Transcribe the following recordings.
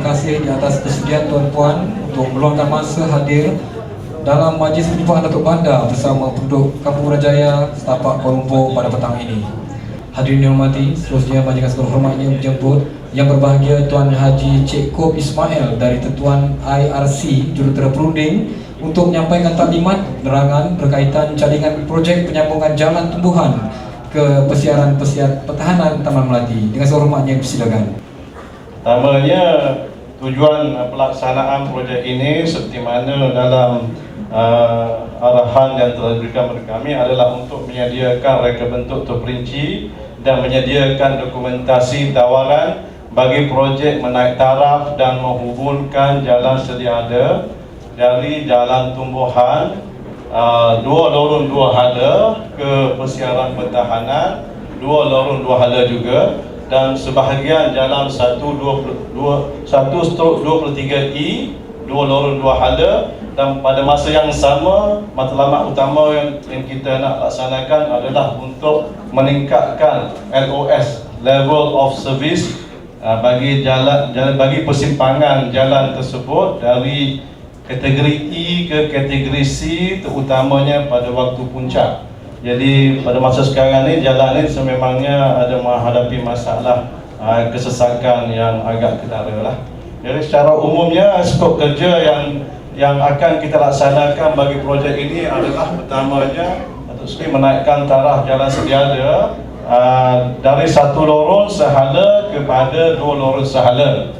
terima kasih di atas kesediaan tuan-puan untuk meluangkan masa hadir dalam majlis perjumpaan Datuk Banda bersama penduduk Kampung Rajaya, Setapak Kuala Lumpur pada petang ini. Hadirin yang hormati, seterusnya majelis hormatnya menjemput yang berbahagia Tuan Haji Cik Kob Ismail dari Tetuan IRC Jurutera Perunding untuk menyampaikan taklimat nerangan berkaitan jaringan projek penyambungan jalan tumbuhan ke persiaran pertahanan Taman Melati. Dengan sehormatnya persilakan. Pertamanya, tujuan pelaksanaan projek ini seperti mana dalam arahan yang telah diberikan kepada kami adalah untuk menyediakan reka bentuk terperinci dan menyediakan dokumentasi tawaran bagi projek menaik taraf dan menghubungkan jalan sedia ada dari jalan tumbuhan dua lorong dua hala ke persiaran pertahanan, dua lorong dua hala juga, dan sebahagian jalan 1/23E, dua lorong dua hala. Dan pada masa yang sama, matlamat utama yang kita nak laksanakan adalah untuk meningkatkan LOS, Level of Service, bagi bagi persimpangan jalan tersebut dari kategori E ke kategori C, terutamanya pada waktu puncak. Jadi pada masa sekarang ni jalan ni sememangnya ada menghadapi masalah kesesakan yang agak ketara lah. Jadi secara umumnya skop kerja yang akan kita laksanakan bagi projek ini adalah pertamanya Datuk Seri menaikkan taraf jalan sedia ada dari satu lorong sehala kepada dua lorong sehala,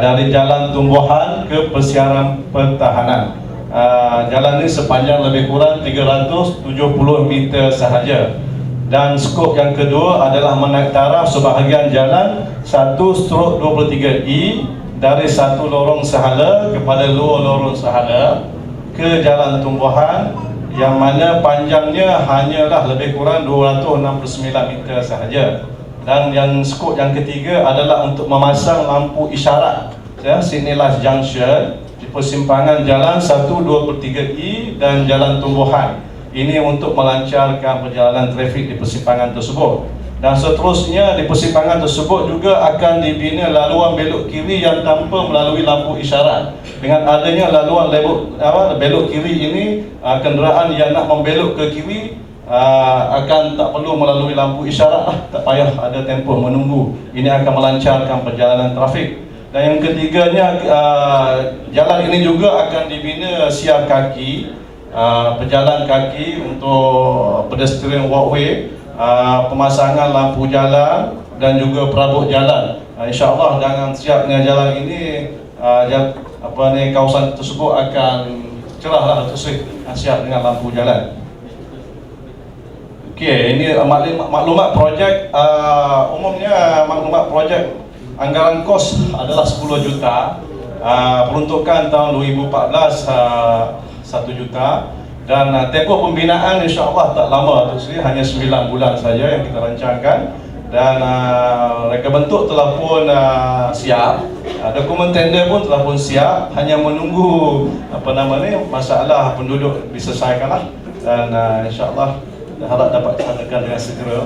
dari jalan tumbuhan ke persiaran pertahanan. Jalan ini sepanjang lebih kurang 370 meter sahaja. Dan skop yang kedua adalah menaik taraf sebahagian jalan 1/23E dari satu lorong sahala kepada dua lorong sahala ke jalan tumbuhan, yang mana panjangnya hanyalah lebih kurang 269 meter sahaja. Dan yang skop yang ketiga adalah untuk memasang lampu isyarat signal light junction di persimpangan jalan 1/23E dan jalan tumbuhan. Ini untuk melancarkan perjalanan trafik di persimpangan tersebut. Dan seterusnya di persimpangan tersebut juga akan dibina laluan belok kiri yang tanpa melalui lampu isyarat. Dengan adanya laluan belok kiri ini, kenderaan yang nak membelok ke kiri akan tak perlu melalui lampu isyarat lah, tak payah ada tempoh menunggu. Ini akan melancarkan perjalanan trafik. Dan yang ketiganya, jalan ini juga akan dibina siar kaki, pejalan kaki untuk pedestrian walkway, pemasangan lampu jalan dan juga perabot jalan. InsyaAllah dengan siapnya jalan ini, kawasan tersebut akan cerahlah siap dengan lampu jalan. Okey, ini maklumat projek. Umumnya maklumat projek anggaran kos adalah 10 juta. Peruntukan tahun 2014 1 juta. Dan tempoh pembinaan insya-Allah tak lama Datuk Seri, hanya 9 bulan saja yang kita rancangkan. Dan reka bentuk telah pun siap. Dokumen tender pun telah pun siap, hanya menunggu masalah penduduk diselesaikanlah. Dan insya-Allah harap dapat dilaksanakan dengan segera.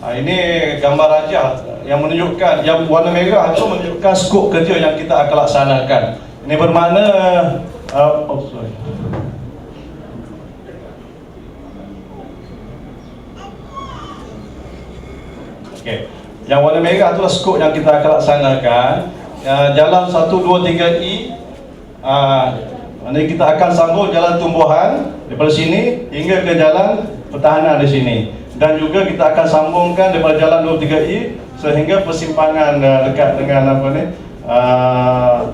Ini gambar raja yang menunjukkan, yang warna merah itu menunjukkan skop kerja yang kita akan laksanakan. Ini bermakna Okey. Yang warna merah itulah skop yang kita akan laksanakan. Jalan 123E, ini kita akan sambung jalan tumbuhan daripada sini hingga ke jalan pertahanan di sini. Dan juga kita akan sambungkan daripada jalan 23E sehingga persimpangan dekat dengan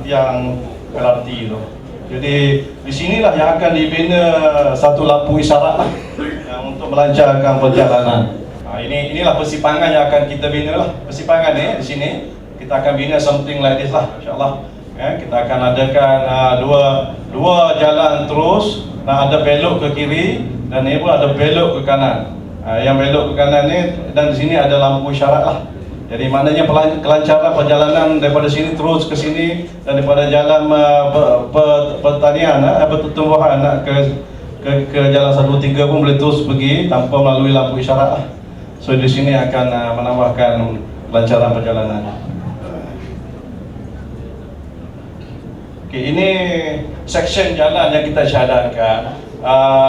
tiang LRT itu. Jadi di sinilah yang akan dibina satu lampu isyarat untuk melancarkan perjalanan. Inilah persimpangan yang akan kita bina lah. Persimpangan ni di sini kita akan bina something like this lah, insya-Allah. Kita akan adakan dua jalan terus, ada belok ke kiri dan ini pun ada belok ke kanan. Yang belok ke kanan ni, dan di sini ada lampu isyarat lah. Jadi maknanya kelancaran perjalanan daripada sini terus ke sini, dan daripada jalan pertanian pertumbuhan nak ke jalan 123 pun boleh terus pergi tanpa melalui lampu isyarat lah. So di sini akan menambahkan kelancaran perjalanan. Okey, ini section jalan yang kita syahadatkan.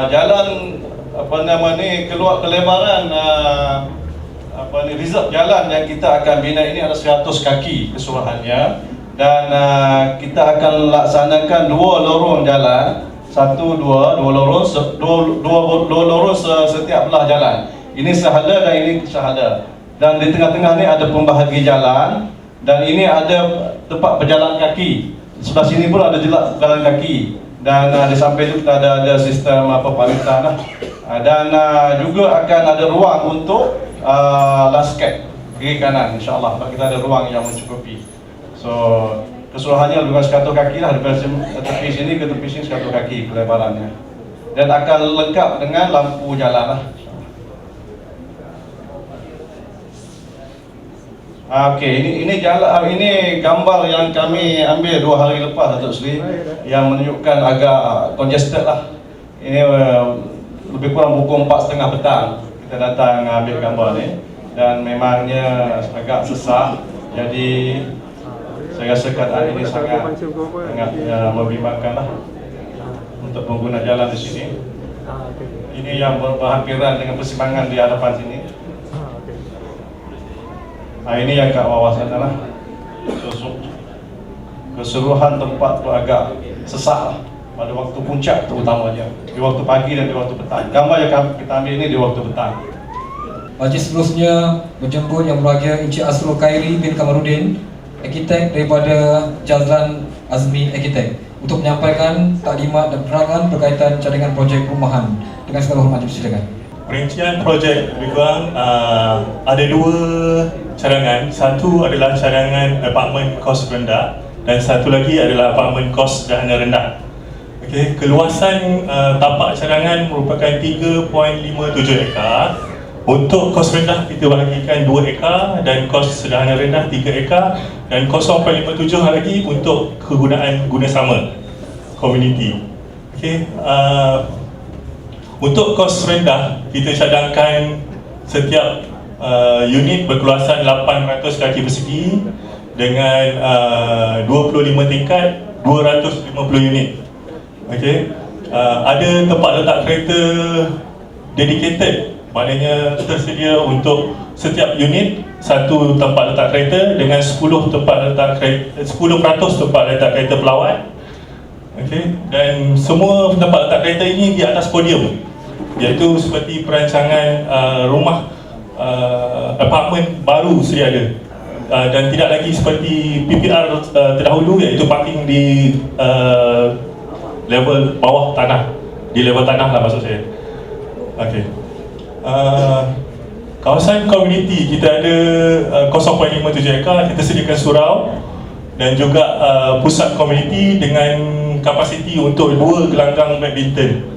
Jalan apa nama ni, keluar kelebaran reserve jalan yang kita akan bina ini adalah 100 kaki keseluruhannya, dan kita akan laksanakan 2 lorong jalan, 2 lorong setiap belah jalan. Ini sehala dan ini sehala, dan di tengah-tengah ni ada pembahagi jalan, dan ini ada tempat berjalan kaki. Sebelah sini pun ada jalan kaki, dan di samping itu kita ada sistem palitan lah. Dan juga akan ada ruang untuk landscape kiri kanan, insyaAllah kita ada ruang yang mencukupi. So keseluruhannya lebih kurang 100 kaki lah, dari tepi sini ke tepi sini 100 kaki kelebarannya, dan akan lengkap dengan lampu jalan lah. Okey, ini jalan, ini gambar yang kami ambil 2 hari lepas, Datuk Seri, yang menunjukkan agak congested lah. Ini lebih kurang pukul 4.30 petang kita datang ambil gambar ni, dan memangnya agak sesak. Jadi saya rasa keadaan ini sangat membimbangkan lah untuk pengguna jalan di sini. Ini yang berhampiran dengan persimpangan di hadapan sini. Ini yang kat bawah sana lah. Keseluruhan tempat tu agak sesak lah pada waktu puncak terutamanya, di waktu pagi dan di waktu petang. Gambar yang kita ambil ini di waktu petang. Majlis seterusnya menjemput Yang Berbahagia Encik Asrul Khairi bin Kamarudin, arkitek daripada Jazlan Azmi Arkitek, untuk menyampaikan taklimat dan penerangan berkaitan cadangan projek perumahan. Dengan segala hormat dipersilakan. Perincian projek lebih kurang ada 2 cadangan. Satu adalah cadangan apartmen kos rendah, dan satu lagi adalah apartmen kos sederhana rendah. Okey, keluasan tapak cadangan merupakan 3.57 ekar. Untuk kos rendah kita bahagikan 2 ekar, dan kos sederhana rendah 3 ekar, dan 0.57 lagi untuk kegunaan guna sama komuniti. Okey, untuk kos rendah kita cadangkan setiap unit berkeluasan 800 kaki persegi dengan 25 tingkat, 250 unit. Okey, ada tempat letak kereta dedicated, maknanya tersedia untuk setiap unit satu tempat letak kereta dengan 10% tempat letak kereta pelawat. Okey, dan semua tempat letak kereta ini di atas podium, iaitu seperti perancangan rumah apartmen baru sedia ada, dan tidak lagi seperti PPR terdahulu, iaitu parking di level bawah tanah, di level tanah lah maksud saya. Okey, kawasan komuniti kita ada 0.57 ekar, kita sediakan surau dan juga pusat komuniti dengan kapasiti untuk 2 gelanggang badminton.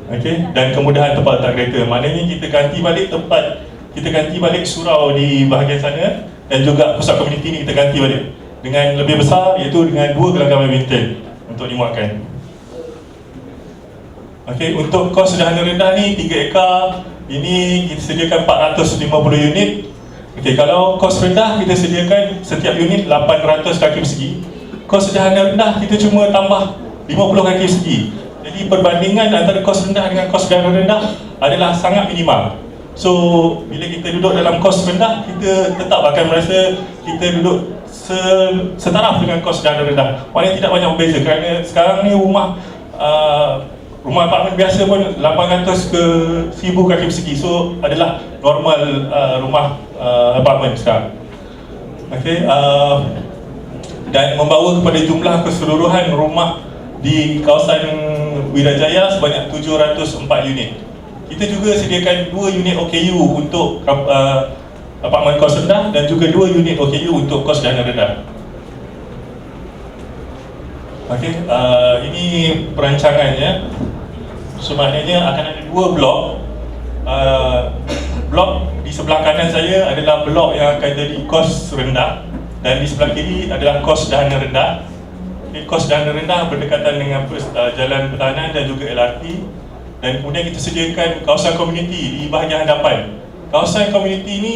Okey, dan kemudahan tempat letak kereta. Maknanya kita ganti balik surau di bahagian sana, dan juga pusat komuniti ni kita ganti balik dengan lebih besar, iaitu dengan 2 gelanggang badminton untuk dimuatkan. Okey, untuk kos sederhana rendah ni 3 ekar, ini kita sediakan 450 unit. Okey, kalau kos rendah kita sediakan setiap unit 800 kaki persegi. Kos sederhana rendah kita cuma tambah 50 kaki persegi. Jadi perbandingan antara kos rendah dengan kos sederhana rendah adalah sangat minimal. So bila kita duduk dalam kos rendah, kita tetap akan merasa kita duduk setaraf dengan kos sederhana rendah. Maknanya tidak banyak berbeza, kerana sekarang ni rumah apartmen biasa pun 800 ke 1000 kaki persegi. So adalah normal rumah apartmen sekarang. Okey, dan membawa kepada jumlah keseluruhan rumah di kawasan Wirajaya sebanyak 704 unit. Kita juga sediakan 2 unit OKU untuk apartmen kos rendah, dan juga 2 unit OKU untuk kos sederhana rendah. Okey, ini perancangannya. So maknanya akan ada 2 blok. Blok di sebelah kanan saya adalah blok yang akan jadi kos rendah, dan di sebelah kiri adalah kos sederhana rendah. Kos sederhana rendah berdekatan dengan jalan pertahanan dan juga LRT, dan kemudian kita sediakan kawasan komuniti di bahagian hadapan. Kawasan komuniti ini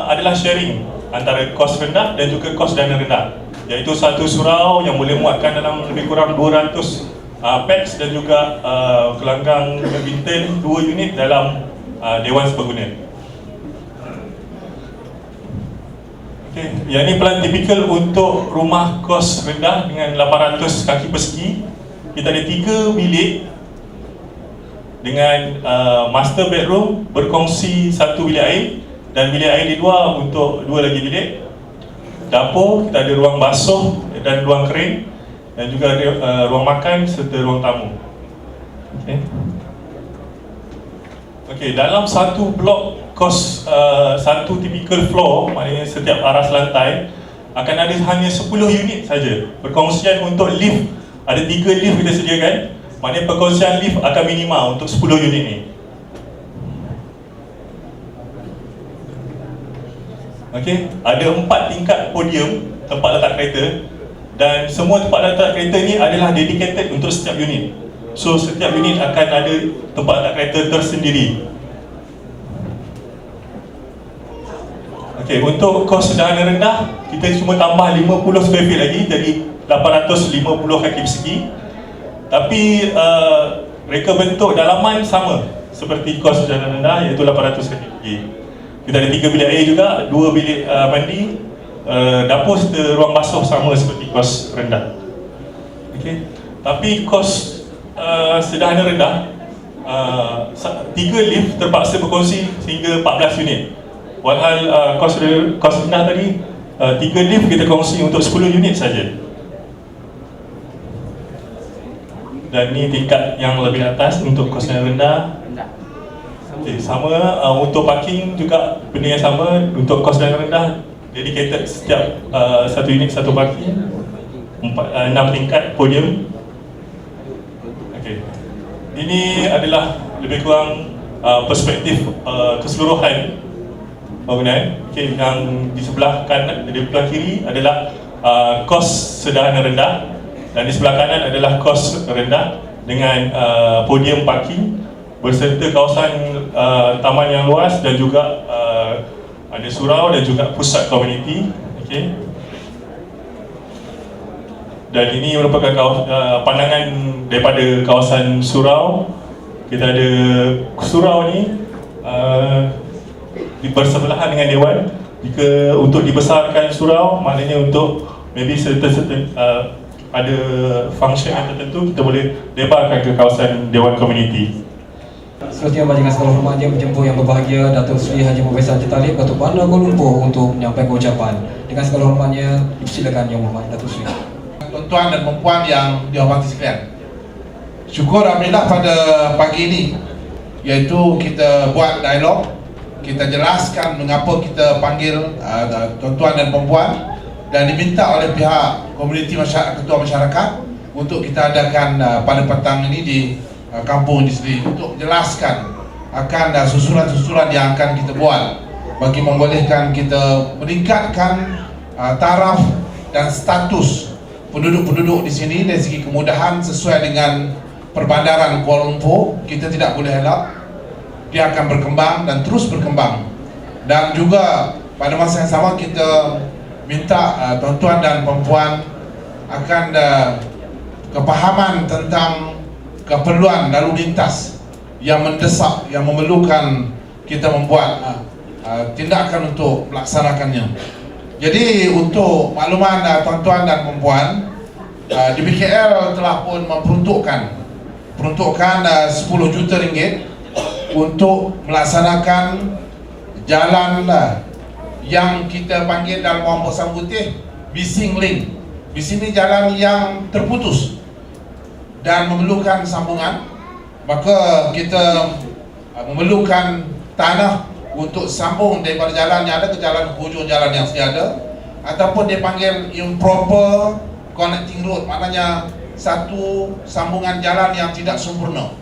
adalah sharing antara kos rendah dan juga kos dana rendah, iaitu satu surau yang boleh muatkan dalam lebih kurang 200 pax dan juga gelanggang bintan 2 unit dalam Dewan Serbaguna. Okay. Yang ini plan tipikal untuk rumah kos rendah dengan 800 kaki persegi. Kita ada 3 bilik dengan master bedroom berkongsi 1 bilik air dan bilik air di luar untuk 2 lagi bilik. Dapur, kita ada ruang basuh dan ruang kering, dan juga ada ruang makan serta ruang tamu. Okey, dalam satu blok kos, satu typical floor, maknanya setiap aras lantai akan ada hanya 10 unit saja. Perkongsian untuk lift, ada 3 lift kita sediakan, maknanya perkongsian lift akan minima untuk 10 unit ni. Okey, ada 4 tingkat podium tempat letak kereta, dan semua tempat letak kereta ni adalah dedicated untuk setiap unit. So setiap unit akan ada tempat letak kereta tersendiri. Okey, untuk kos sederhana rendah, kita cuma tambah 50 square feet lagi, jadi 850 kaki persegi. Tapi reka bentuk dalaman sama seperti kos sederhana rendah, iaitu 800 kaki persegi. Kita ada 3 bilik air juga, 2 bilik mandi, dapur serta ruang basuh sama seperti kos rendah. Okey, tapi kos sederhana rendah, 3 lift terpaksa berkongsi sehingga 14 unit. Walhal kos rendah tadi, 3 lift kita kongsi untuk 10 unit saja. Dan ni tingkat yang lebih atas untuk kos yang rendah. Okay, sama untuk parking juga benda yang sama. Untuk kos yang rendah, dedicated setiap satu unit satu parking, 6 tingkat podium. Okay. Ini adalah lebih kurang perspektif keseluruhan bangunan. Okay, yang di sebelah kanan, di sebelah kiri adalah kos sederhana rendah, dan di sebelah kanan adalah kos rendah dengan podium parking berserta kawasan taman yang luas, dan juga ada surau dan juga pusat komuniti. Okay. Dan ini merupakan pandangan daripada kawasan surau. Kita ada surau ni bersebelahan dengan dewan. Jika untuk dibesarkan surau, maknanya untuk maybe ada function yang tertentu, kita boleh lebarkan ke kawasan dewan komuniti. Seterusnya, dengan segala hormatnya berjemput yang berbahagia Datuk Seri Haji Muhammad Sajid Talib, Datuk Bandar Kuala Lumpur, untuk menyampaikan ucapan. Dengan segala hormatnya, dipersilakan Yang Berhormat Datuk Seri. Tuan-tuan dan puan yang dihormati sekalian, syukur alhamdulillah pada pagi ini, iaitu kita buat dialog, kita jelaskan mengapa kita panggil tuan-tuan dan puan, dan diminta oleh pihak komuniti masyarakat, ketua masyarakat, untuk kita adakan pada petang ini di kampung ini sendiri, untuk menjelaskan akan susulan-susulan yang akan kita buat bagi membolehkan kita meningkatkan taraf dan status penduduk-penduduk di sini dari segi kemudahan sesuai dengan perbandaran Kuala Lumpur. Kita tidak boleh elak, dia akan berkembang dan terus berkembang. Dan juga pada masa yang sama kita minta tuan-tuan dan perempuan akan kepahaman tentang keperluan lalu lintas yang mendesak, yang memerlukan kita membuat tindakan untuk melaksanakannya. Jadi untuk makluman tuan-tuan dan perempuan, DBKL telah pun memperuntukkan 10 juta ringgit untuk melaksanakan jalan yang kita panggil dalam orang Pasang Putih Bising Link. Bising ni jalan yang terputus dan memerlukan sambungan, maka kita memerlukan tanah untuk sambung daripada jalan yang ada ke jalan hujung jalan yang sedia ada, ataupun dia panggil improper connecting road, maknanya satu sambungan jalan yang tidak sempurna.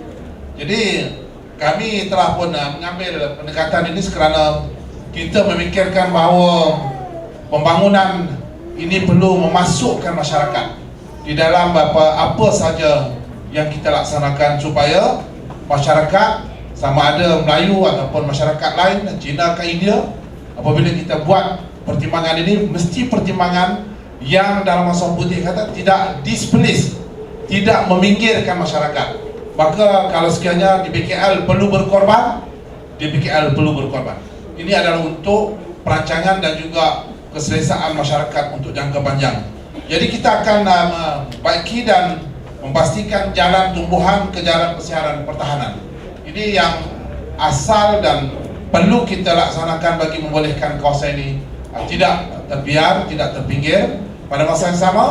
Jadi kami telah pun mengambil pendekatan ini kerana kita memikirkan bahawa pembangunan ini perlu memasukkan masyarakat di dalam apa saja yang kita laksanakan, supaya masyarakat sama ada Melayu ataupun masyarakat lain, Cina ke India, apabila kita buat pertimbangan ini mesti pertimbangan yang dalam masa putih kata tidak displace, tidak meminggirkan masyarakat. Maka kalau sekiranya di BKL perlu berkorban, di BKL perlu berkorban. Ini adalah untuk perancangan dan juga keselesaan masyarakat untuk jangka panjang. Jadi kita akan membaiki dan memastikan jalan tumbuhan ke jalan persiaran pertahanan. Ini yang asal dan perlu kita laksanakan bagi membolehkan kawasan ini tidak terbiar, tidak terpinggir. Pada masa yang sama,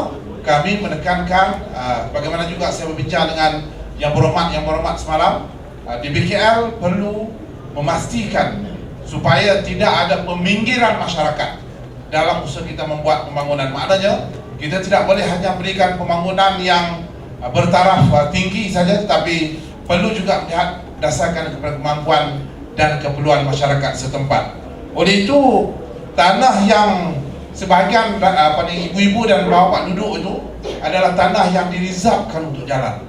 kami menekankan bagaimana juga saya berbincang dengan yang berhormat semalam, di BKL perlu memastikan supaya tidak ada peminggiran masyarakat dalam usaha kita membuat pembangunan. Maknanya kita tidak boleh hanya berikan pembangunan yang bertaraf tinggi saja, tetapi perlu juga melihat berdasarkan kepada kemampuan dan keperluan masyarakat setempat. Oleh itu, tanah yang sebahagian ibu-ibu dan bapak duduk itu adalah tanah yang direservkan untuk jalan.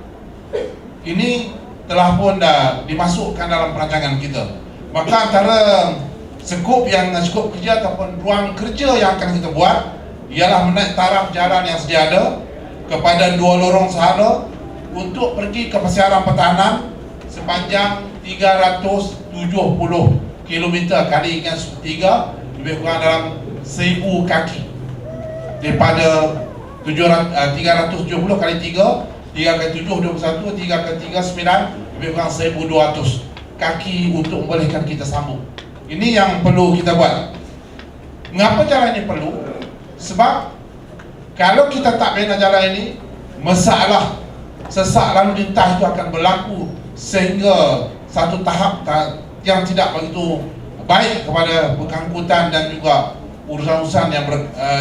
Ini telah pun dimasukkan dalam perancangan kita. Maka antara skop kerja ataupun ruang kerja yang akan kita buat ialah menaik taraf jalan yang sedia ada kepada 2 lorong sahaja untuk pergi ke persiaran pertahanan sepanjang 370 km kali dengan 3, lebih kurang dalam 1000 kaki. Daripada 370 kali 3, 3 kali 7, 21, 3 kali 3, 9, lebih kurang 1200 kaki untuk membolehkan kita sambung. Ini yang perlu kita buat. Mengapa jalan ini perlu? Sebab kalau kita tak bina jalan ini, masalah sesak lalu lintas itu akan berlaku sehingga satu tahap yang tidak begitu baik kepada pengangkutan dan juga urusan-urusan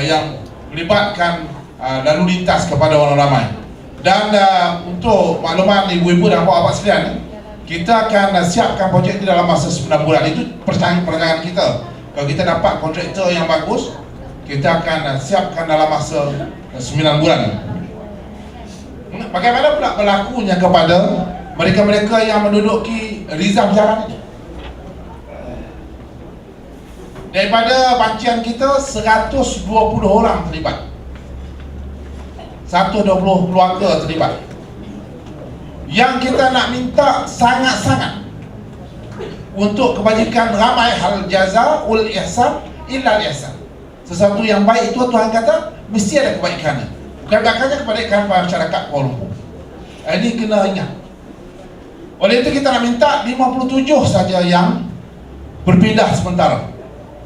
yang melibatkan lalu lintas kepada orang ramai. Dan untuk makluman ibu-ibu dan bapak-bapak sekalian, kita akan siapkan projek itu dalam masa 9 bulan. Itu perancangan kita. Kalau kita dapat kontraktor yang bagus, kita akan siapkan dalam masa 9 bulan. Bagaimana pula berlakunya kepada mereka-mereka yang menduduki rizal jalan ini? Daripada bancian kita, 120 orang terlibat, 120 keluarga terlibat. Yang kita nak minta sangat-sangat untuk kebajikan ramai, hal jaza ul ihsan illa al ihsan. Sesuatu yang baik itu Tuhan kata mesti ada kebaikannya. Bukan belakangnya kebaikan masyarakat Kuala Lumpur. Ini kena ingat. Oleh itu kita nak minta 57 saja yang berpindah sementara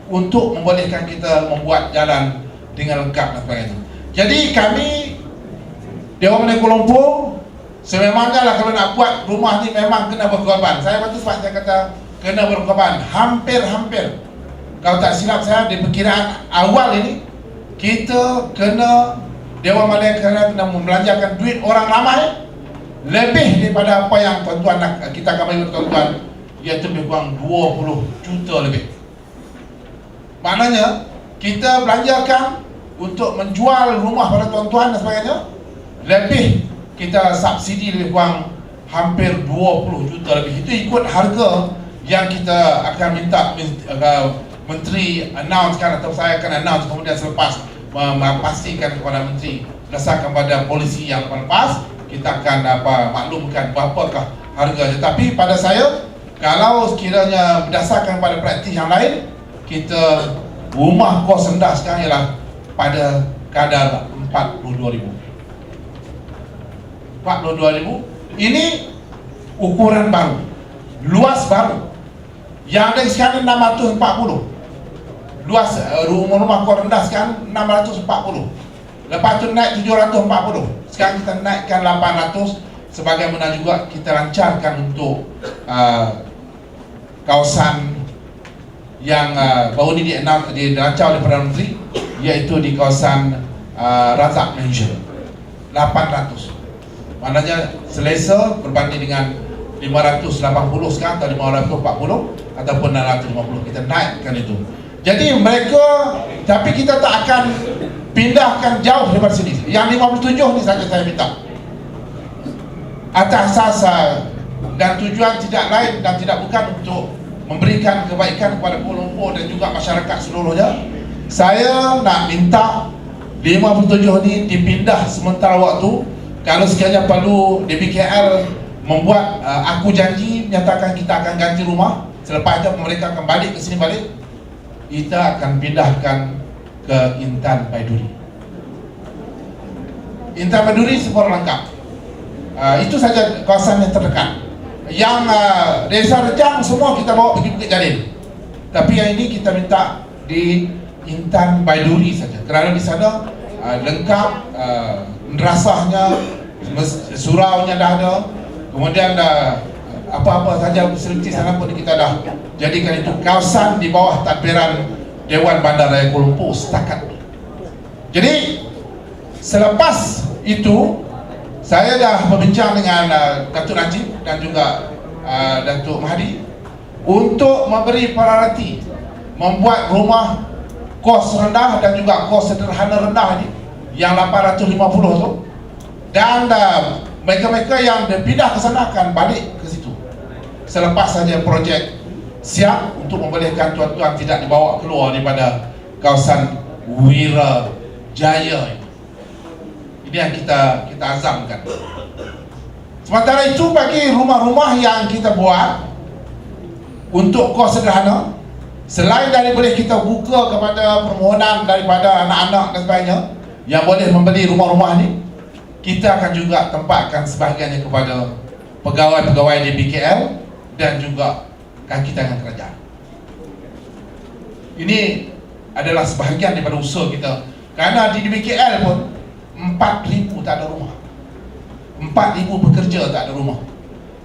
untuk membolehkan kita membuat jalan dengan lengkap dan sebagainya. Jadi kami Dewan Menengah Kuala Lumpur sememangnya lah kalau nak buat rumah ni memang kena berkorban. Saya waktu sebab saya kata kena berkorban. Hampir-hampir, kalau tak silap saya di perkiraan awal ini, kita kena Dewan Malaya kena membelanjakan duit orang ramai lebih daripada apa yang tuan-tuan nak kita akan bagi tuan-tuan, iaitu lebih kurang 20 juta lebih. Maknanya kita belanjakan untuk menjual rumah pada tuan-tuan dan sebagainya, lebih kita subsidi lebih kurang hampir 20 juta lebih. Itu ikut harga yang kita akan minta Menteri announcekan, atau saya akan announce kemudian selepas memastikan kepada Menteri berdasarkan pada polisi yang lepas, kita akan maklumkan berapakah harganya. Tapi pada saya, kalau sekiranya berdasarkan pada praktis yang lain, kita rumah kos rendah sekarang ialah pada kadar 42,000. 42,000. Ini ukuran baru, luas baru. Yang ada sekarang 640. Luas rumah kos rendah sekarang 640. Lepas tu naik 740. Sekarang kita naikkan 800. Sebagaimana juga kita lancarkan untuk kawasan yang baru ini dirancang oleh Perdana Menteri, iaitu di kawasan Razak Mansion 800. Maknanya selesa berbanding dengan 580 sekarang, atau 540 ataupun 650, kita naikkan itu. Jadi mereka, tapi kita tak akan pindahkan jauh daripada sini. Yang 57 ni saja saya minta, atas asas dan tujuan tidak lain dan tidak bukan untuk memberikan kebaikan kepada Kuala Lumpur dan juga masyarakat seluruhnya, saya nak minta 57 ni dipindah sementara waktu. Kalau sekiranya perlu DBKL membuat aku janji menyatakan kita akan ganti rumah, selepas itu mereka akan balik ke sini balik, kita akan pindahkan ke Intan Baiduri. Intan Baiduri semua lengkap. Itu saja kawasan yang terdekat. Yang Desa Rejang semua kita bawa pergi Bukit Jalil. Tapi yang ini kita minta di Intan Baiduri saja. Kerana di sana lengkap, madrasahnya, suraunya dah ada. Kemudian apa-apa saja fasiliti sana pun kita dah jadikan itu kawasan di bawah tadbiran Dewan Bandaraya Kuala Lumpur setakat. Jadi selepas itu saya dah berbincang dengan Datuk Najib dan juga Datuk Mahdi untuk memberi prioriti membuat rumah kos rendah dan juga kos sederhana rendah ni yang 850 tu, dan mereka-mereka yang pindah ke sana akan balik ke situ selepas saja projek siap untuk membolehkan tuan-tuan tidak dibawa keluar daripada kawasan Wira Jaya. Ini yang kita azamkan. Sementara itu, bagi rumah-rumah yang kita buat untuk kos sederhana, selain dari boleh kita buka kepada permohonan daripada anak-anak dan sebagainya yang boleh membeli rumah-rumah ni, kita akan juga tempatkan sebahagiannya kepada pegawai-pegawai di BKL dan juga kaki tangan kerajaan. Ini adalah sebahagian daripada usaha kita. Kerana di BKL pun 4,000 tak ada rumah, 4,000 pekerja tak ada rumah.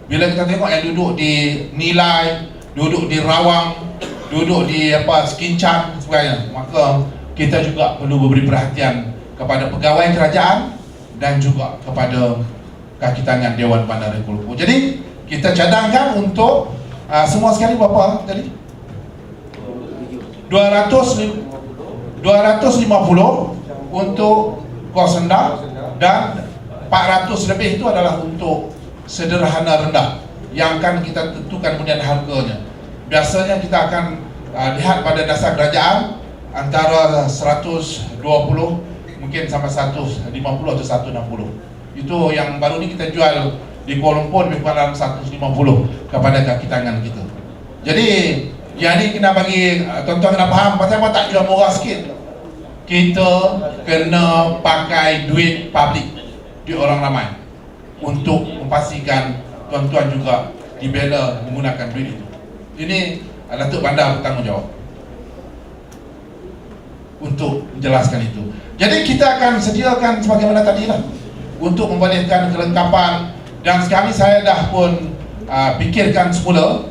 Bila kita tengok yang duduk di Nilai, duduk di Rawang, duduk di Sekincang sebagainya, maka kita juga perlu memberi perhatian kepada pegawai kerajaan dan juga kepada kaki tangan Dewan Bandaraya Kuala Lumpur. Jadi kita cadangkan untuk semua sekali berapa tadi? 250 untuk kos rendah dan 400 lebih itu adalah untuk sederhana rendah yang akan kita tentukan kemudian harganya. Biasanya kita akan lihat pada dasar kerajaan antara 120 mungkin sampai 150 atau 160. Itu yang baru ni kita jual di Kuala Lumpur lebih kurang dalam 150 kepada kaki tangan kita. Jadi yang ni kena bagi tuan-tuan kena faham pasal apa tak jual murah sikit. Kita kena pakai duit public, duit orang ramai untuk memastikan tuan-tuan juga dibela menggunakan duit itu. Ini Datuk Bandar bertanggungjawab untuk menjelaskan itu. Jadi kita akan sediakan sebagaimana tadi lah untuk membolehkan kelengkapan, dan sekarang saya dah pun fikirkan semula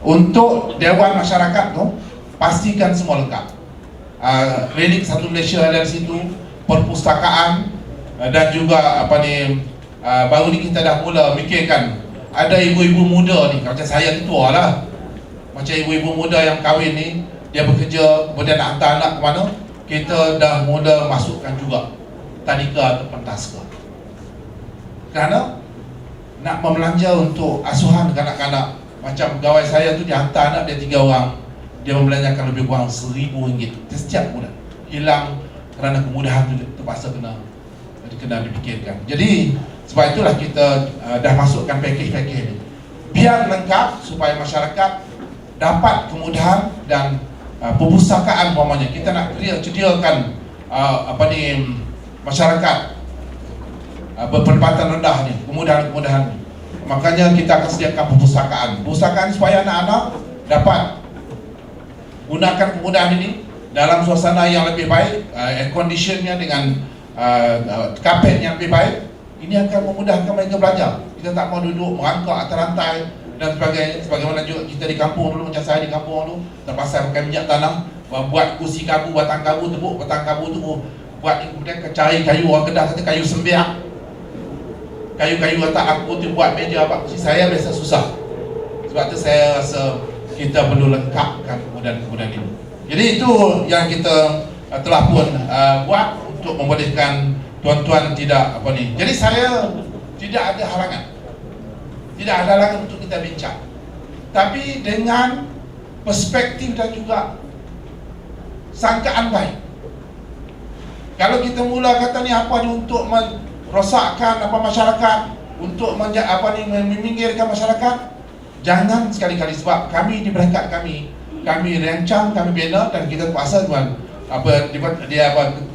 untuk Dewan Masyarakat tu pastikan semua lengkap. Klinik Satu Malaysia ada di situ, perpustakaan, dan juga baru ni kita dah mula fikirkan ada ibu-ibu muda ni, macam saya tu tua lah, macam ibu-ibu muda yang kahwin ni, dia bekerja kemudian nak hantar anak ke mana, kita dah mula masukkan juga tadika atau pentaska. Kerana nak membelanja untuk asuhan kanak-kanak, macam pegawai saya tu dia hantar anak dia 3 orang, dia membelanjakan lebih kurang RM1,000 setiap bulan. Hilang kerana kemudahan tu terpaksa kena dipikirkan. Jadi sebab itulah kita dah masukkan pakej-pakej ni biar lengkap supaya masyarakat dapat kemudahan. Dan perpustakaan umpamanya kita nak sediakan masyarakat berpendapatan rendah ni, kemudahan-kemudahan ni. Makanya kita akan sediakan perpustakaan supaya anak-anak dapat gunakan kemudahan ini dalam suasana yang lebih baik, air conditionnya dengan kapet yang lebih baik. Ini akan memudahkan mereka belajar. Kita tak mau duduk merangkak atas rantai dan sebagainya. Sebagaimana juga kita di kampung dulu, macam saya di kampung dulu, terpaksa pakai minyak tanah, buat kursi kabu, batang kabu tepuk, batang kabu tepuk, buat kemudian cari kayu, orang Kedah kata kayu sembiak, kayu-kayu letak aku tu buat meja apa. Saya biasa susah. Sebab tu saya rasa kita perlu lengkapkan kemudahan-kemudahan ini. Jadi itu yang kita telah pun buat untuk membolehkan tuan-tuan tidak Jadi saya tidak ada halangan. Tidak ada halangan untuk kita bincang. Tapi dengan perspektif dan juga sangkaan baik. Kalau kita mula kata ni apa ni untuk merosakkan apa masyarakat, untuk meminggirkan masyarakat, jangan sekali-kali. Sebab kami di peringkat kami rancang, kami bina, dan kita terpaksa tuan di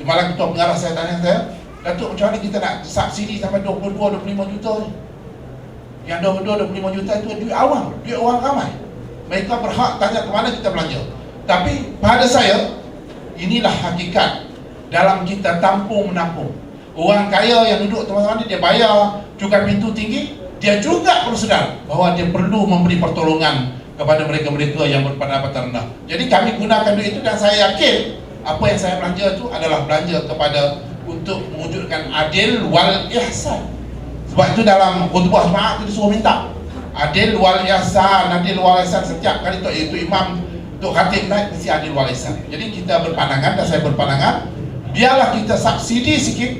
malam ketua pengarah saya tanya saya, Datuk, macam mana kita nak subsidi sampai 22-25 juta ni? Yang 22-25 juta itu duit awam, duit orang ramai. Mereka berhak tanya ke mana kita belanja. Tapi pada saya, inilah hakikat dalam kita tampung menampung. Orang kaya yang duduk teman-teman dia bayar cukai pintu tinggi, dia juga perlu sedar bahawa dia perlu memberi pertolongan kepada mereka-mereka yang berpendapatan rendah. Jadi kami gunakan duit itu, dan saya yakin apa yang saya belanja itu adalah belanja kepada untuk mewujudkan adil wal ihsan. Sebab itu dalam khutbah Jumaat itu disuruh minta adil wal ihsan, adil wal ihsan. Setiap kali itu imam, Tok Khatib naik mesti adil wal ihsan. Jadi kita berpandangan, dan saya berpandangan, biarlah kita subsidi sikit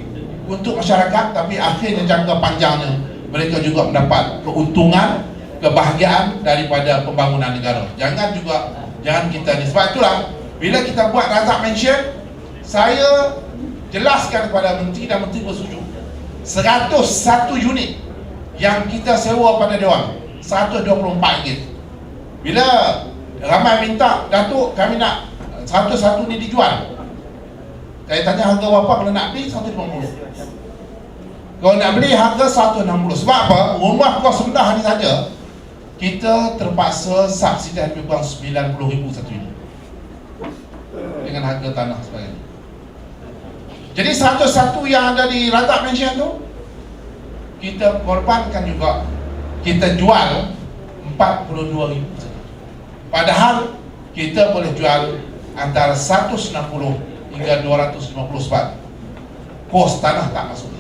untuk masyarakat, tapi akhirnya jangka panjangnya mereka juga mendapat keuntungan, kebahagiaan daripada pembangunan negara. Jangan kita ni. Sebab itulah bila kita buat Razak Mansion, saya jelaskan kepada menteri, dan menteri bersetuju 101 unit yang kita sewa pada diorang RM124. Bila ramai minta, Datuk kami nak 101 ni dijual, saya tanya harga berapa. Kalau nak beli 150, kalau nak beli harga 160. Sebab apa? Rumah kos rendah ni saja kita terpaksa subsidi lebih kurang RM90,000 satu unit dengan harga tanah sebagainya. Jadi 101 yang ada di Razak Mansion tu kita korbankan juga, kita jual RM42,000 saja. Padahal kita boleh jual antara 160 hingga 250 sebab kos tanah tak masuk.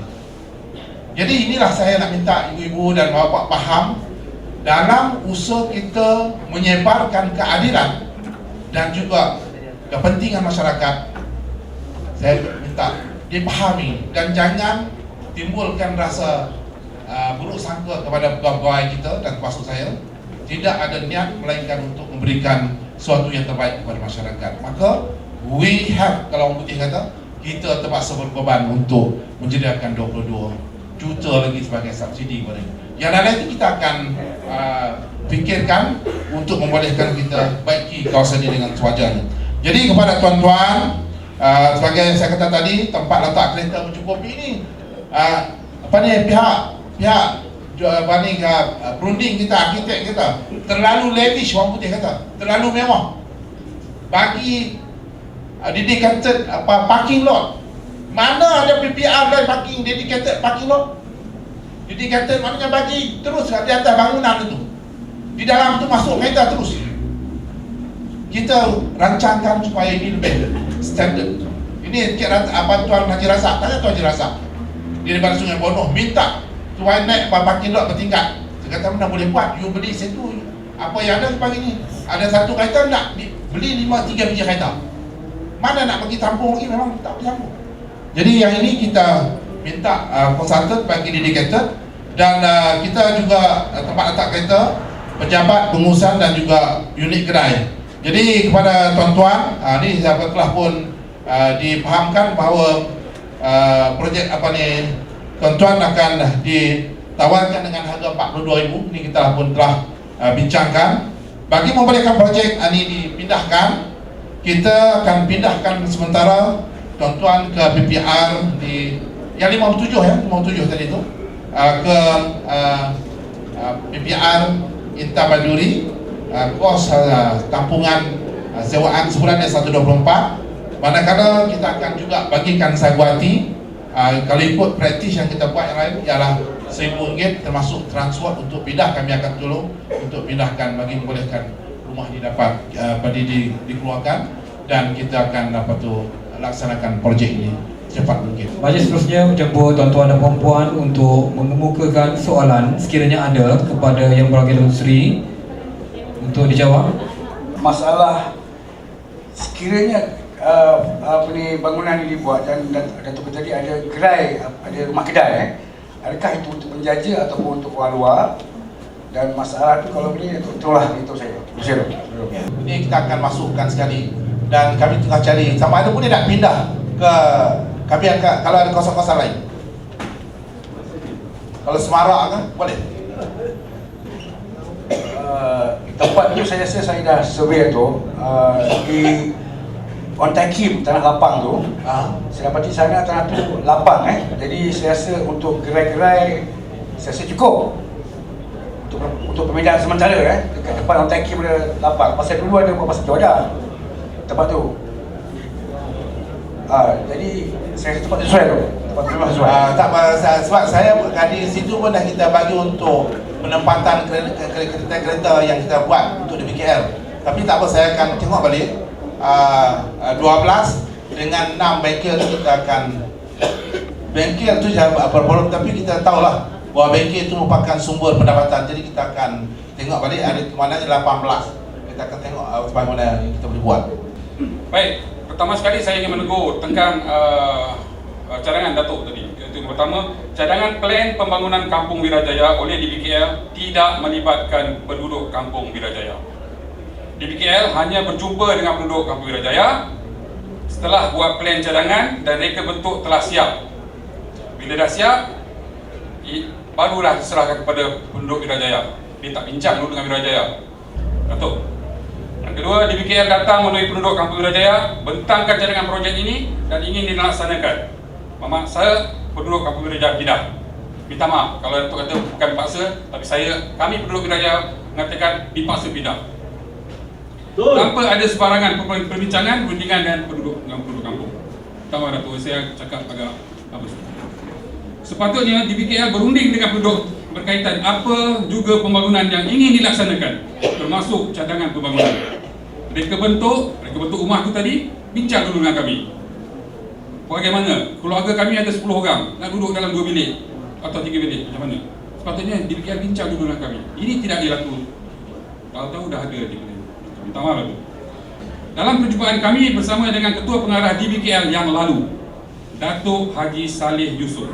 Jadi inilah saya nak minta ibu-ibu dan bapa faham dalam usaha kita menyebarkan keadilan dan juga kepentingan masyarakat. Saya minta dipahami dan jangan timbulkan rasa buruk sangka kepada pegawai kita, dan termasuk saya. Tidak ada niat melainkan untuk memberikan sesuatu yang terbaik kepada masyarakat. Maka we have, kalau orang putih kata, kita terpaksa berkorban untuk menyediakan 22 juta lagi sebagai subsidi kepada ini. Yang lain itu kita akan fikirkan untuk membolehkan kita baiki kawasan ini dengan sewajarnya. Jadi kepada tuan-tuan, sebagai saya kata tadi, tempat letak kereta mencukupi ini, pihak perunding kita, arkitek kita terlalu lavish, orang putih kata, terlalu mewah bagi dedicated parking lot. Mana ada PPR dan parking dedicated parking lot? Dedicated maknanya bagi terus di atas bangunan itu, di dalam itu masuk kereta terus. Kita rancangkan supaya ini lebih standard. Ini Tuan Haji Razak, tanya Tuan Haji Razak di daripada Sungai Bunoh, minta supaya naik parking lot bertingkat. Saya kata mana boleh buat, you beli situ apa yang ada pagi ni. Ada satu kereta nak beli 3 biji kereta, mana nak bagi tampung lagi, memang tak boleh tampung. Jadi yang ini kita minta konsultan bagi dedicated, dan kita juga tempat letak kereta, pejabat, pengurusan dan juga unit gerai. Jadi kepada tuan-tuan, ni saya telah pun dipahamkan bahawa projek tuan-tuan akan ditawarkan dengan harga RM42,000. Ini kita pun telah bincangkan. Bagi membolehkan projek ini dipindahkan, kita akan pindahkan sementara tuan-tuan ke PPR di yang 57 tadi itu, ke PPR Intamaduri, kos tampungan sewaan sebulannya 124. Manakala kita akan juga bagikan Sagwati, kalau ikut praktis yang kita buat yang lain ialah RM1,000 termasuk transport untuk pindah. Kami akan tolong untuk pindahkan bagi membolehkan rumah ini dapat dikeluarkan, dan kita akan laksanakan projek ini secepat mungkin. Majlis seterusnya menjemput tuan-tuan dan puan-puan untuk mengemukakan soalan sekiranya ada kepada Yang Berhormat Datuk Seri untuk dijawab. Masalah sekiranya bangunan ini dibuat dan Datuk tadi ada gerai, ada rumah kedai, adakah itu untuk penjaja ataupun untuk orang luar? Dan masalah itu kalau boleh itulah itu saya. Ini kita akan masukkan sekali dan kami tengah cari sama ada boleh nak pindah ke kami akan, kalau ada kawasan-kawasan lain. Kalau Semarak kan boleh. Tempat tu saya rasa saya dah survey tu di Ontakim, Tanah Lapang tu. Saya dapati sana tanah tu lapang Jadi saya rasa untuk gerai-gerai saya rasa cukup untuk pemindahan sementara dekat depan Ontakim ada lapang. Pasal dulu ada beberapa sektor ada tempat tu. Jadi saya rasa tempat tu sesuai tu. Tempat tu memang sesuai. Tak, sebab saya di situ pun dah kita bagi untuk penempatan kereta-kereta yang kita buat untuk di BKL. Tapi tak apa, saya akan tengok balik 12 dengan 6 bengkel tu kita akan, bengkel tu jangan berbolong, tapi kita tahulah bahawa bengkel itu merupakan sumber pendapatan. Jadi kita akan tengok balik ada mana 18. Kita akan tengok bagaimana yang kita boleh buat. Baik, pertama sekali saya ingin menegur tentang cadangan Datuk tadi. Yang pertama, cadangan plan pembangunan Kampung Wirajaya oleh DBKL tidak melibatkan penduduk Kampung Wirajaya. DBKL hanya berjumpa dengan penduduk Kampung Wirajaya setelah buat plan cadangan dan reka bentuk telah siap. Bila dah siap, barulah diserahkan kepada penduduk Wirajaya. Dia tak bincang dulu dengan Wirajaya. Datuk. Yang kedua, DBKL datang menemui penduduk Kampung Wirajaya, bentangkan cadangan projek ini dan ingin dilaksanakan. Mamak saya, penduduk Kampung Wirajaya tidak. Minta maaf kalau Datuk kata bukan paksa, tapi kami penduduk Wirajaya mengatakan dipaksa pindah. Tanpa ada sebarangan perbincangan, berundingan dengan penduduk kampung. Tahu Datuk, saya cakap agak bagus. Sepatutnya DBKL berunding dengan penduduk berkaitan apa juga pembangunan yang ingin dilaksanakan, termasuk cadangan pembangunan. Reka bentuk rumah tu tadi, bincang dulu dengan kami. Bagaimana? Keluarga kami ada 10 orang, nak duduk dalam 2 bilik atau 3 bilik, macam mana? Sepatutnya DBKL bincang dulu dengan kami. Ini tidak dilakukan. Tahu-tahu dah ada di mana. Minta maaf tu. Dalam perjumpaan kami bersama dengan Ketua Pengarah DBKL yang lalu, Datuk Haji Saleh Yusof,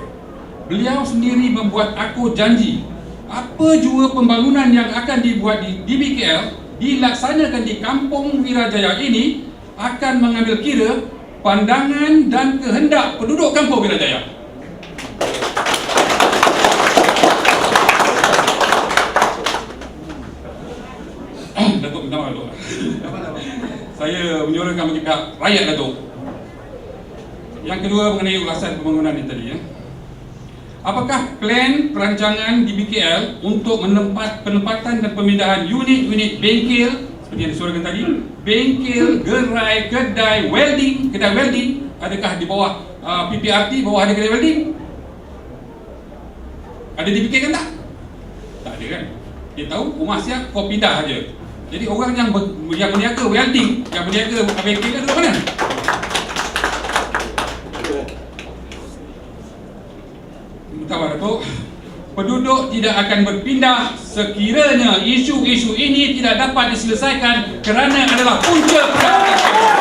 beliau sendiri membuat akor janji apa jua pembangunan yang akan dibuat di DBKL dilaksanakan di Kampung Wirajaya ini akan mengambil kira pandangan dan kehendak penduduk Kampung Wirajaya. Datuk, minta maaf Datuk. Saya menyuarakan bagi pihak rakyat Datuk. Yang kedua mengenai ulasan pembangunan ini tadi Apakah plan perancangan DBKL untuk penempatan dan pemindahan unit-unit bengkel seperti yang disuarakan tadi, bengkel, gerai, kedai welding, adakah di bawah PPRT, bawah ada kedai welding? Ada DBKL kan tak? Tak ada kan? Dia tahu rumah siap, kau pindah saja. Jadi orang yang berniaga welding, yang berniaga bengkel kan duduk mana? Datuk, penduduk tidak akan berpindah sekiranya isu-isu ini tidak dapat diselesaikan kerana adalah punca pendapatan kami.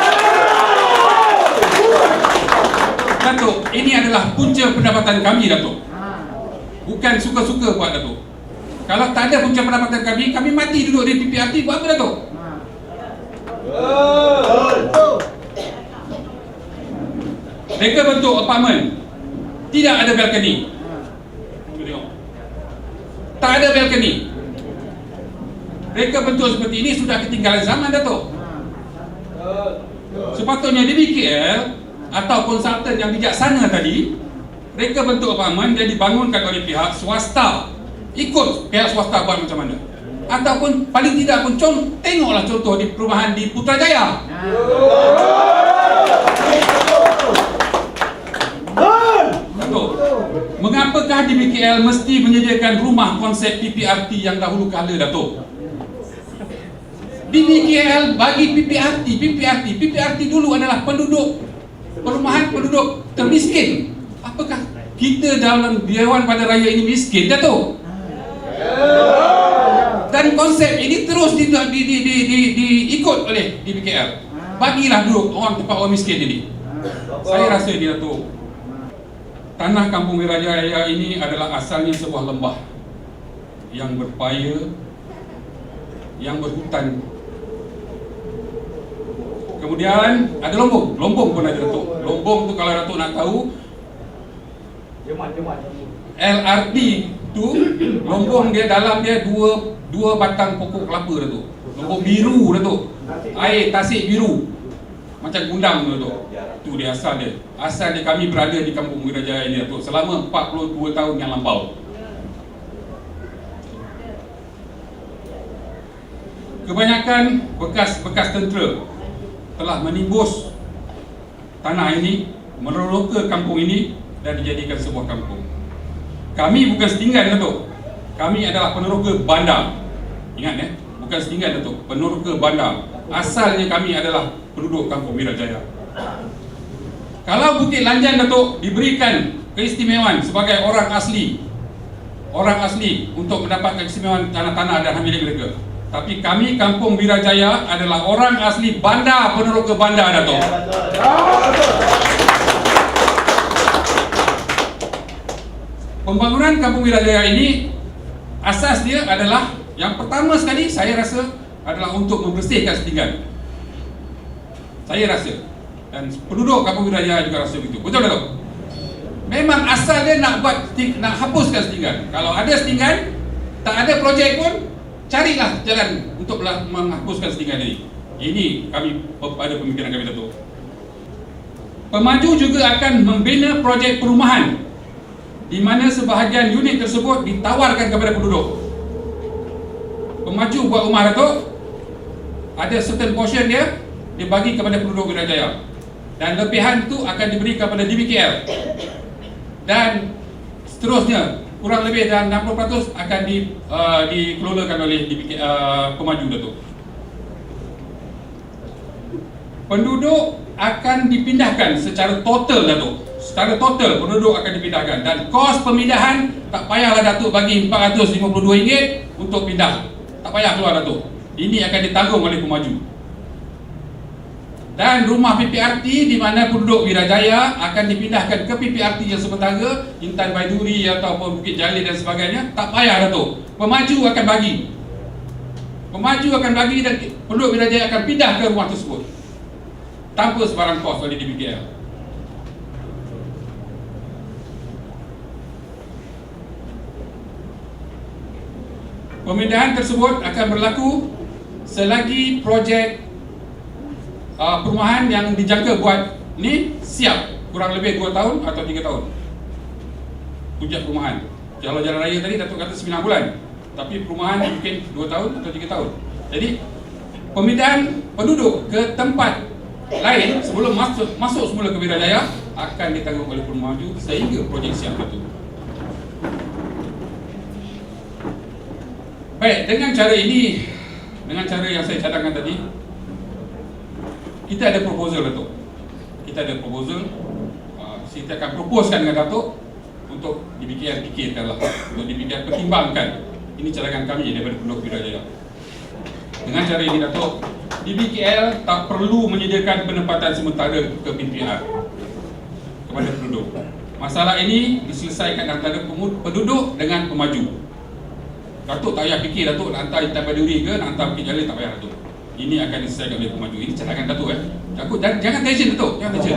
Datuk, ini adalah punca pendapatan kami, Datuk. Bukan suka-suka buat, Datuk. Kalau tak ada punca pendapatan kami mati duduk di PPRT buat apa, Datuk? Reka bentuk apartmen tidak ada balkoni. Tak ada balkoni. Reka bentuk seperti ini sudah ketinggalan zaman, Datuk. Sepatutnya DBKL atau konsultan yang bijaksana tadi, reka bentuk apartmen yang dibangunkan oleh pihak swasta, ikut pihak swasta buat macam mana. Ataupun paling tidak pun tengoklah contoh di perumahan di Putrajaya. Datuk, mengapakah DBKL mesti menyediakan rumah konsep PPRT yang dahulu kala, Datuk? DBKL bagi PPRT dulu adalah perumahan penduduk termiskin. Apakah kita dalam Dewan Padan Raya ini miskin, Datuk? Dan konsep ini terus diikut oleh DBKL. Bagilah duduk tempat orang miskin ini. Saya rasa dia, Datuk, tanah Kampung Wirajaya ini adalah asalnya sebuah lembah yang berpaya, yang berhutan. Kemudian ada Lombong. Lombong pun ada Datuk. Lombong tu kalau Datuk nak tahu, LRT tu Lombong dia dalam dia dua batang pokok kelapa Datuk. Lombong biru Datuk. Air tasik biru. Macam gundam tu Datuk. Tu dia asal dia. Asal dia kami berada di Kampung Wirajaya ini Datuk selama 42 tahun yang lampau. Kebanyakan bekas-bekas tentera telah menimbus tanah ini, meneroka kampung ini dan dijadikan sebuah kampung. Kami bukan setinggan Datuk. Kami adalah peneroka bandar. Ingat bukan setinggan Datuk, peneroka bandar. Asalnya kami adalah penduduk Kampung Wirajaya. Kalau Bukit Lanjan Datuk diberikan keistimewaan sebagai orang asli untuk mendapatkan keistimewaan tanah-tanah dan hak milik mereka. Tapi kami Kampung Wirajaya adalah orang asli bandar, peneroka bandar Datuk. Pembangunan Kampung Wirajaya ini asas dia adalah yang pertama sekali saya rasa adalah untuk membersihkan setinggan. Saya rasa dan penduduk Kampung Wirajaya juga rasa begitu. Betul Datuk? Memang asal dia nak hapuskan setinggan. Kalau ada setinggan, tak ada projek pun, carilah jalan untuk menghapuskan setinggan ini. Ini kami pada pemikiran kami Datuk. Pemaju juga akan membina projek perumahan di mana sebahagian unit tersebut ditawarkan kepada penduduk. Pemaju buat rumah Datuk, ada certain portion dia dibagi kepada penduduk Wirajaya dan lebihan tu akan diberi kepada DBKL dan seterusnya kurang lebih dan 60% akan dikelolakan oleh pemaju Datuk. Penduduk akan dipindahkan secara total Datuk. Secara total penduduk akan dipindahkan dan kos pemindahan tak payahlah Datuk bagi RM452 untuk pindah. Tak payah keluar Datuk. Ini akan ditanggung oleh pemaju. Dan rumah PPRT di mana penduduk Wirajaya akan dipindahkan ke PPRT yang sementara, Intan Baiduri ataupun Bukit Jalil dan sebagainya, tak payah Datuk. Pemaju akan bagi. Pemaju akan bagi dan penduduk Wirajaya akan pindah ke rumah tersebut tanpa sebarang kos oleh DBKL. Pemindahan tersebut akan berlaku selagi projek perumahan yang dijangka buat ni siap, kurang lebih 2 tahun atau 3 tahun. Projek perumahan. Kalau jalan raya tadi Datuk kata 9 bulan, tapi perumahan mungkin 2 tahun atau 3 tahun. Jadi pemindahan penduduk ke tempat lain sebelum masuk semula ke Wirajaya akan ditanggung oleh pemaju sehingga projek siap itu. Baik, dengan cara ini, dengan cara yang saya cadangkan tadi, kita ada proposal Datuk. Kita ada proposal. Kita akan proposekan dengan Datuk untuk DBKL fikirkanlah, untuk DBKL pertimbangkan. Ini cadangan kami daripada penduduk Wirajaya. Dengan cara ini Datuk, DBKL tak perlu menyediakan penempatan sementara ke PPR kepada penduduk. Masalah ini diselesaikan antara penduduk dengan pemaju. Datuk tak payah fikir Datuk nak hantar Intan Baiduri ke, nak hantar Bukit Jalil, tak payah Datuk. Ini akan diselesaikan oleh pemaju. Ini cadangan Datuk Datuk jangan tension Datuk, jangan tension.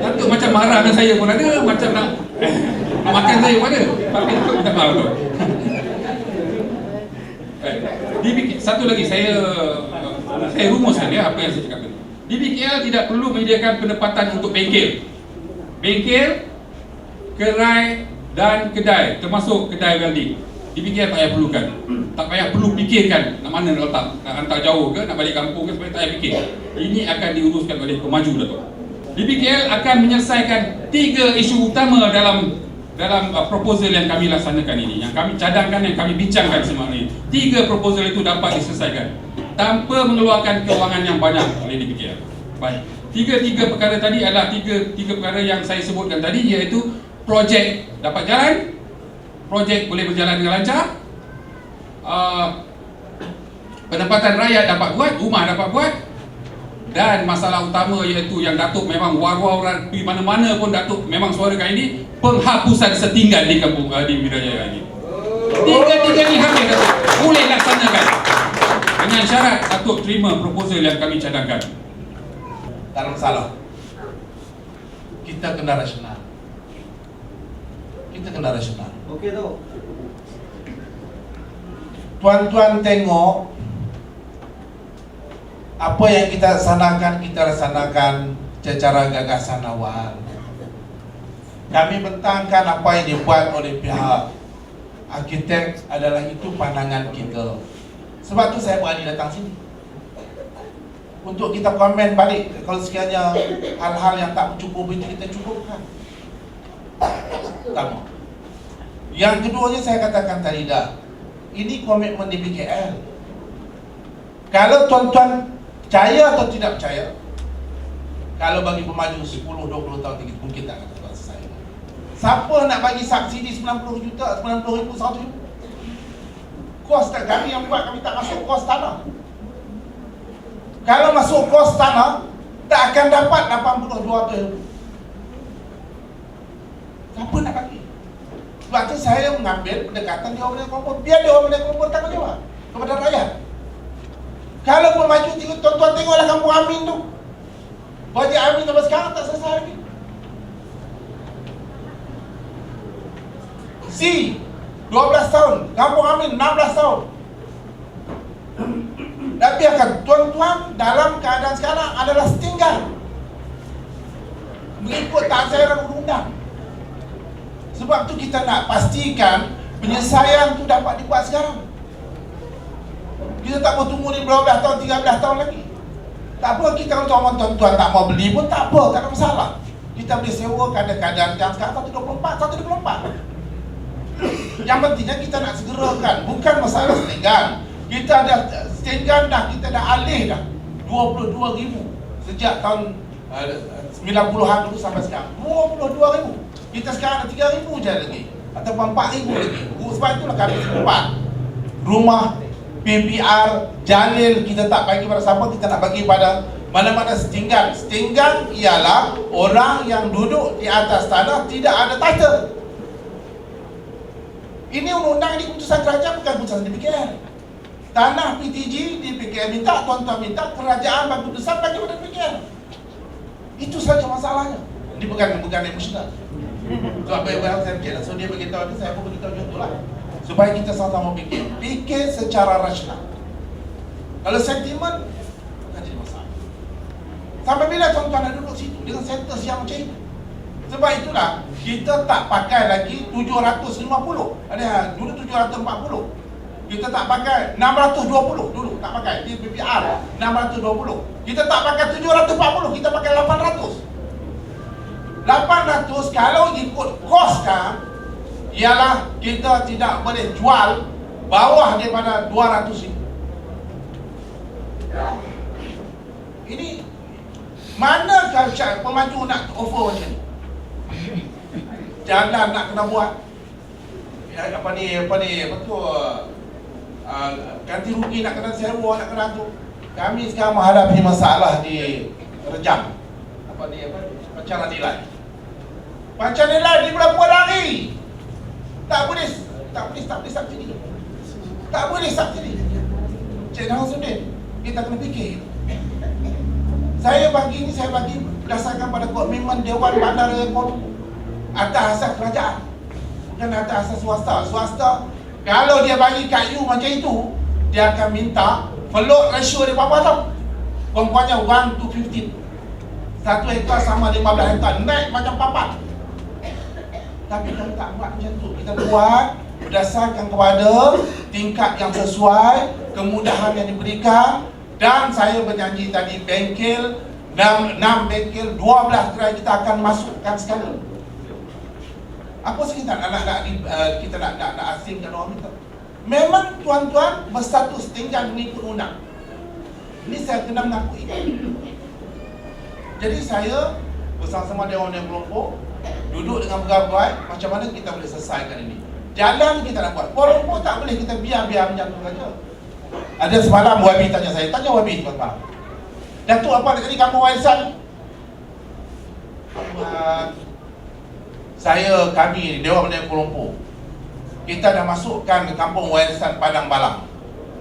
Datuk macam marah dengan saya pun ada, macam nak makan saya pun ada. Tapi Datuk minta maaf Datuk. Satu lagi saya rumuskan apa yang saya cakap tadi. DBKL tidak perlu menyediakan penempatan untuk bengkel, gerai dan kedai, termasuk kedai welding. DBKL tak payah perlukan, tak payah perlu fikirkan nak mana nak letak, nak hantar jauh ke, nak balik kampung ke, sebenarnya tak payah fikir. Ini akan diuruskan oleh pemaju Datuk. DBKL akan menyelesaikan 3 isu utama dalam proposal yang kami laksanakan ini, yang kami cadangkan, yang kami bincangkan semalam ini. 3 proposal itu dapat diselesaikan tanpa mengeluarkan kewangan yang banyak oleh DBKL. Baik, 3 perkara tadi adalah 3 perkara yang saya sebutkan tadi, iaitu projek dapat jalan, projek boleh berjalan dengan lancar, pendapatan rakyat dapat buat, rumah dapat buat, dan masalah utama iaitu yang Datuk memang war-war di mana-mana pun Datuk memang suarakan ini, penghapusan setinggan di kampung di Wirajaya ini. 3 ni habis Datuk, boleh laksanakan. Dengan syarat Datuk terima proposal yang kami cadangkan. Tak ada masalah. Kita kena rasional. Kita kena rasional. Okey tu. Tuan-tuan tengok apa yang kita laksanakan secara gagasan awal. Kami bentangkan apa yang dibuat oleh pihak arkitek adalah itu pandangan kita. Sebab tu saya berani datang sini untuk kita komen balik kalau sekiranya hal-hal yang tak mencukupi itu kita cukupkan. Pertama. Yang keduanya saya katakan tadi dah, ini komitmen di BKL. Kalau tuan-tuan percaya atau tidak percaya, kalau bagi pemaju 10-20 tahun tinggi pun kita akan selesai. Siapa nak bagi subsidi 90 juta, 90 ribu, 100 ribu? Kos tak kami yang buat, kami tak masuk kos tanah. Kalau masuk kos tanah, tak akan dapat 80-200 ribu. Siapa nak bagi? Sebab tu saya mengambil pendekatan Dewan Pembina Kuala Lumpur. Biar Dewan Pembina Kuala Lumpur tanggung jawab kepada rakyat. Kalau pemaju tuan-tuan tengoklah Kampung Amin tu. Bajet Amin sampai sekarang tak selesai lagi. C 12 tahun, Kampung Amin 16 tahun. Dan biarkan tuan-tuan dalam keadaan sekarang adalah setinggal mengikut taksiran undang-undang. Sebab tu kita nak pastikan penyelesaian tu dapat dibuat sekarang. Kita tak mau tunggu ni 12 tahun, 13 tahun lagi. Tak apa, kita kalau tuan-tuan tak mau beli pun tak apa, tak ada masalah. Kita boleh sewa kadang-kadang yang sekarang 124. Yang pentingnya kita nak segerakan, bukan masalah setinggan. Kita ada setinggan dah, kita dah alih dah 22,000 sejak tahun 90-an dulu sampai sekarang. 22,000. Kita sekarang ada 3,000 je lagi, ataupun 4,000 lagi. Sebab itulah kami sempat rumah PPR Jalil kita tak bagi pada siapa, kita nak bagi pada mana-mana setinggan. Setinggan ialah orang yang duduk di atas tanah tidak ada title. Ini undang-undang, ini keputusan kerajaan, bukan keputusan DPKL. Tanah PTG DPKL minta, tuan-tuan minta, kerajaan bagi keputusan bagi pada DPKL. Itu saja masalahnya. Ini bukan emosional. Sebab apa saya fikir, so dia beritahu, saya pun beritahu juga lah. Supaya kita sama-sama fikir secara rasional. Kalau sentimen, akan jadi masalah. Sampai bila tuan-tuan nak duduk situ dengan sentence yang macam itu? Sebab itulah kita tak pakai lagi 750. Ada dulu 740. Kita tak pakai 620 dulu, tak pakai di PPR 620. Kita tak pakai 740, kita pakai 800. 800 kalau ikut kos kan, ialah kita tidak boleh jual bawah daripada 200 ribu. Ini mana kalau pemaju nak offer macam ni? Jalan nak kena buat, apa tu, ganti rugi nak kena sewa, nak kena tu. Kami sekarang menghadapi masalah di Rejang, pancaran nilai. Pancaran nilai di berapa hari? Tak boleh subsidi. Tak boleh subsidi. Cik Nasruddin, kita kena fikir. Saya bagi berdasarkan pada komitmen Dewan Bandar Kuala Lumpur atas asas kerajaan, bukan atas asas swasta. Swasta kalau dia bagi kayu macam itu, dia akan minta float ratio dia berapa tau? Contohnya 1:15. 1 hektar sama 15 hektar, naik macam papan. Tapi kita tak buat macam tu. Kita buat berdasarkan kepada tingkat yang sesuai, kemudahan yang diberikan. Dan saya berjanji tadi, bengkel 6 bengkel, 12 gerai kita akan masukkan sekali. Apa sih kita nak asingkan orang kita? Memang tuan-tuan berstatus tinggal mengikut undang. Ini saya kena mengakui. Jadi saya bersama-sama Dewan Pembina Kuala Lumpur duduk dengan berbagai macam mana kita boleh selesaikan ini. Jalan kita nak buat. Kuala Lumpur tak boleh kita biar macam tu saja. Ada semalam Wabi tanya saya, tanya Wabi semalam, Datuk apa nak jadi kampung warisan? Kami Dewan Pembina Kuala Lumpur, kita dah masukkan ke kampung warisan Padang Balang.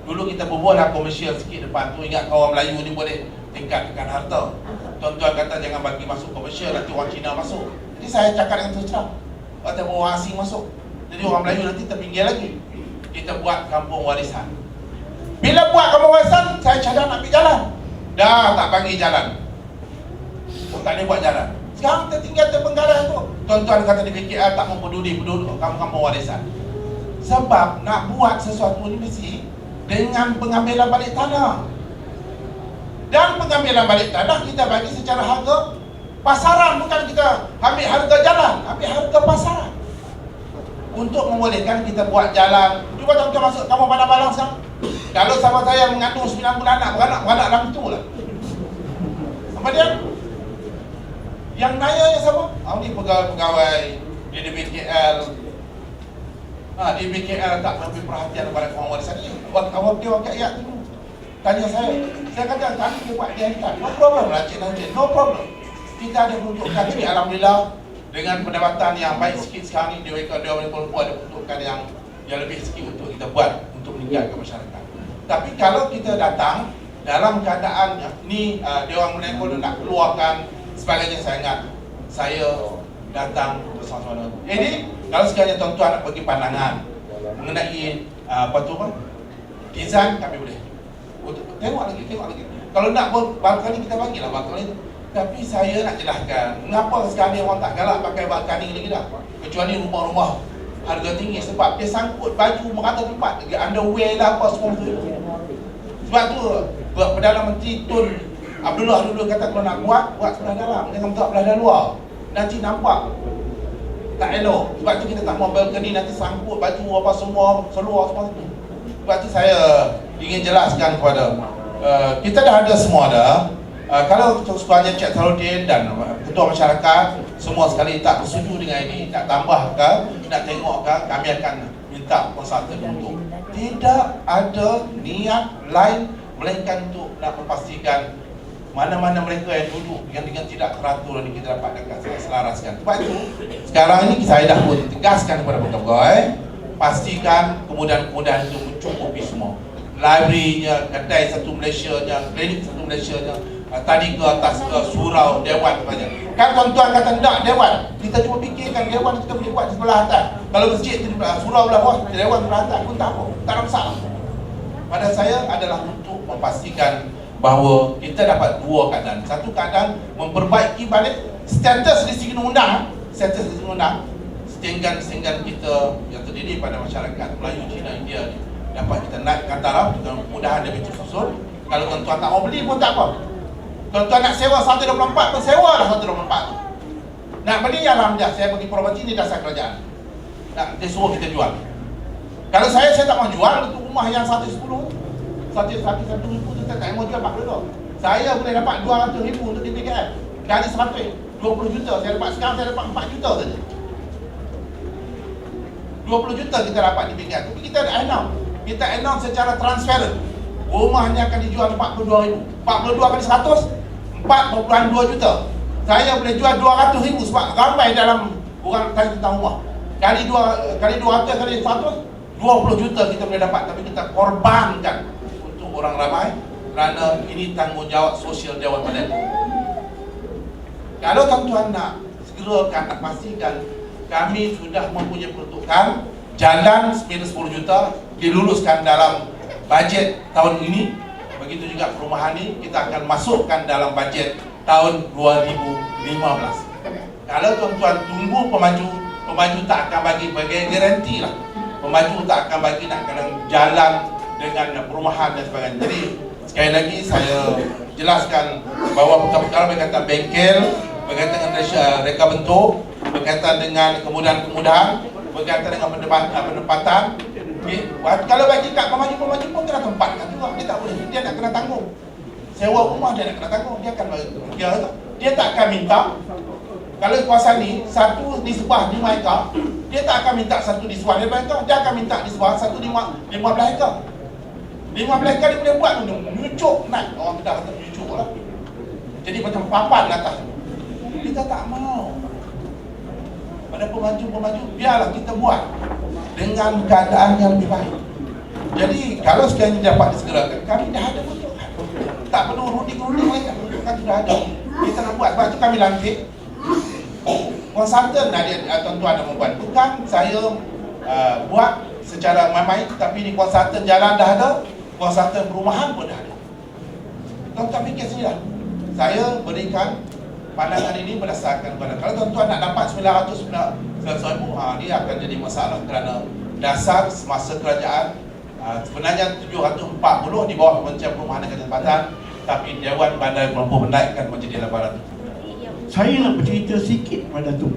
Dulu kita berbual lah komersial sikit depan tu. Ingat kawan Melayu ni boleh tingkatkan harta. Tuan-tuan kata jangan bagi masuk komersial, nanti orang Cina masuk. Jadi saya cakap dengan terus terang, atau orang asing masuk, jadi orang Melayu nanti terpinggir lagi. Kita buat kampung warisan. Bila buat kampung warisan, saya cadang nak pergi jalan. Dah tak bagi jalan, tak boleh buat jalan. Sekarang kita tinggal terpenggalan tu. Tuan-tuan kata di BKL tak mempeduli penduduk kampung warisan. Sebab nak buat sesuatu ni mesti dengan pengambilan balik tanah. Dan pengambilan balik tanah kita bagi secara harga pasaran, bukan kita ambil harga jalan, ambil harga pasaran. Untuk membolehkan kita buat jalan. Cuba tuan-tuan masuk kampung Padang Balang sekarang. Kalau sahabat saya mengandung 9 bulan anak, beranak dalam tu lah. Apa dia? Yang nayanya siapa? Ni pegawai di BKL. Di BKL tak memberi perhatian kepada kaum warisan ni. Wakil rakyat tu tanya saya kata kami dia buat dia hantar. No problem lah Cik Najib, no problem. Kita ada peruntukan. Jadi alhamdulillah dengan pendapatan yang baik sikit sekarang ni, dia boleh ada peruntukan yang lebih sikit untuk kita buat untuk meningkatkan masyarakat. Tapi kalau kita datang dalam keadaan ni, dia orang menekul nak keluarkan sebagainya, saya ingat saya datang bersama-sama. Jadi kalau sekiranya tuan-tuan nak bagi pandangan mengenai design, kami boleh tengok lagi. Kalau nak balkoni kita bagilah balkoni. Tapi saya nak jelaskan mengapa sekarang ni orang tak galak pakai balkoni lagi dah. Kecuali rumah-rumah harga tinggi, sebab dia sangkut baju merata tempat, underwear lah apa semua tu. Sebab tu Perdana Menteri Tun Abdullah dulu kata kalau nak buat sebelah dalam, jangan buat sebelah luar. Nanti nampak tak elok. Sebab tu kita tak mau balkoni nanti sangkut baju apa semua, seluar semua tu. Sebab tu saya ingin jelaskan kepada kita dah ada semua dah. Kalau sekiranya Cik Tarudin dan ketua masyarakat semua sekali tak bersetuju dengan ini, nak tambah ke, nak tengok ke, kami akan minta konsultan untuk. Tidak ada niat lain melainkan untuk nak memastikan mana-mana mereka yang duduk dengan tidak teratur ini kita dapat selaraskan. Sebab itu sekarang ini saya dah pun tegaskan kepada pegawai, pastikan kemudahan-kemudahan itu mencukupi semua. Library-nya, kedai satu Malaysia-nya, klinik satu Malaysia-nya, tadi ke atas ke surau, dewan saja. Kan tuan-tuan kata tak dewan, kita cuba fikirkan dewan kita boleh buat di sebelah atas. Kalau masjid di surau belah bawah, dewan sebelah atas pun tak apa, tak ada masalah. Pada saya adalah untuk memastikan bahawa kita dapat dua keadaan. Satu keadaan memperbaiki balik status di segi undang, sehingga kita yang terdiri pada masyarakat Melayu, Cina, India ni dapat kita naikkan taraf dengan kemudahan lebih tersusun. Kalau tuan-tuan tak mau beli pun tak apa. Tuan-tuan nak sewa 124 pun sewa lah 124 tu. Nak beli alhamdulillah, saya bagi properti ni dasar kerajaan. Dia suruh kita jual. Kalau saya tak mau jual untuk rumah yang 110, 101 ribu tu saya tak mau jual 40 dolar. Saya boleh dapat 200 ribu untuk DPKM. Kali 100, 20 juta saya dapat. Sekarang saya dapat 4 juta saja. 20 juta kita dapat DPKM. Tapi kita ada announce. Kita announce secara transparent. Rumahnya akan dijual 42 ribu. 42 kali 100, 4.2 juta. Saya boleh jual 200 ribu sebab ramai dalam orang tanya tentang rumah. Kali 200 kali 100, 20 juta kita boleh dapat. Tapi kita korbankan untuk orang ramai kerana ini tanggungjawab sosial Dewan Perdagangan. Kalau tuan-tuan nak segerakan, nak pastikan kami sudah mempunyai peruntukan jalan 10 juta diluluskan dalam bajet tahun ini. Begitu juga perumahan ini kita akan masukkan dalam bajet tahun 2015. Kalau tuan-tuan tunggu pemaju tak akan bagi garanti lah. Pemaju tak akan bagi nak kena jalan dengan perumahan dan sebagainya. Jadi sekali lagi saya jelaskan bahawa perkara berkaitan bengkel, berkaitan dengan reka bentuk, berkaitan dengan kemudahan-kemudahan, berkaitan dengan penempatan. Kalau bagi kat pemaju pun kena tempatkan juga. Dia tak boleh, dia nak kena tanggung. Sewa rumah dia nak kena tanggung. Dia tak akan minta. Kalau kawasan ni satu di sebelah 5 ekar, dia tak akan minta satu di sebelah 5 ekar. Dia akan minta di sebelah satu 15 ekar. 15 ekar dia boleh buat tu, nyucuk naik. Orang kita kata nyucuk lah. Jadi macam papan atas. Kita tak mau. Pada pemaju biarlah kita buat dengan keadaan yang lebih baik. Jadi kalau sekiranya dapat disegerakan, kami dah ada betul. Tak perlu runding-runding lagi, kami dah ada. Kita nak buat, sebab tu kami lantik konsultan tuan-tuan yang membuat. Bukan saya buat secara main-main, tapi ni konsultan jalan dah ada, konsultan perumahan pun dah ada. Tuan-tuan fikir sini lah. Saya berikan pandangan ini berdasarkan kepada, kalau tuan-tuan nak dapat 900,000, dia akan jadi masalah kerana dasar semasa kerajaan sebenarnya 740 di bawah Kementerian Perumahan dan Tempatan, tapi Dewan Bandar mampu menaikkan menjadi 800. Saya nak bercerita sikit pada tu.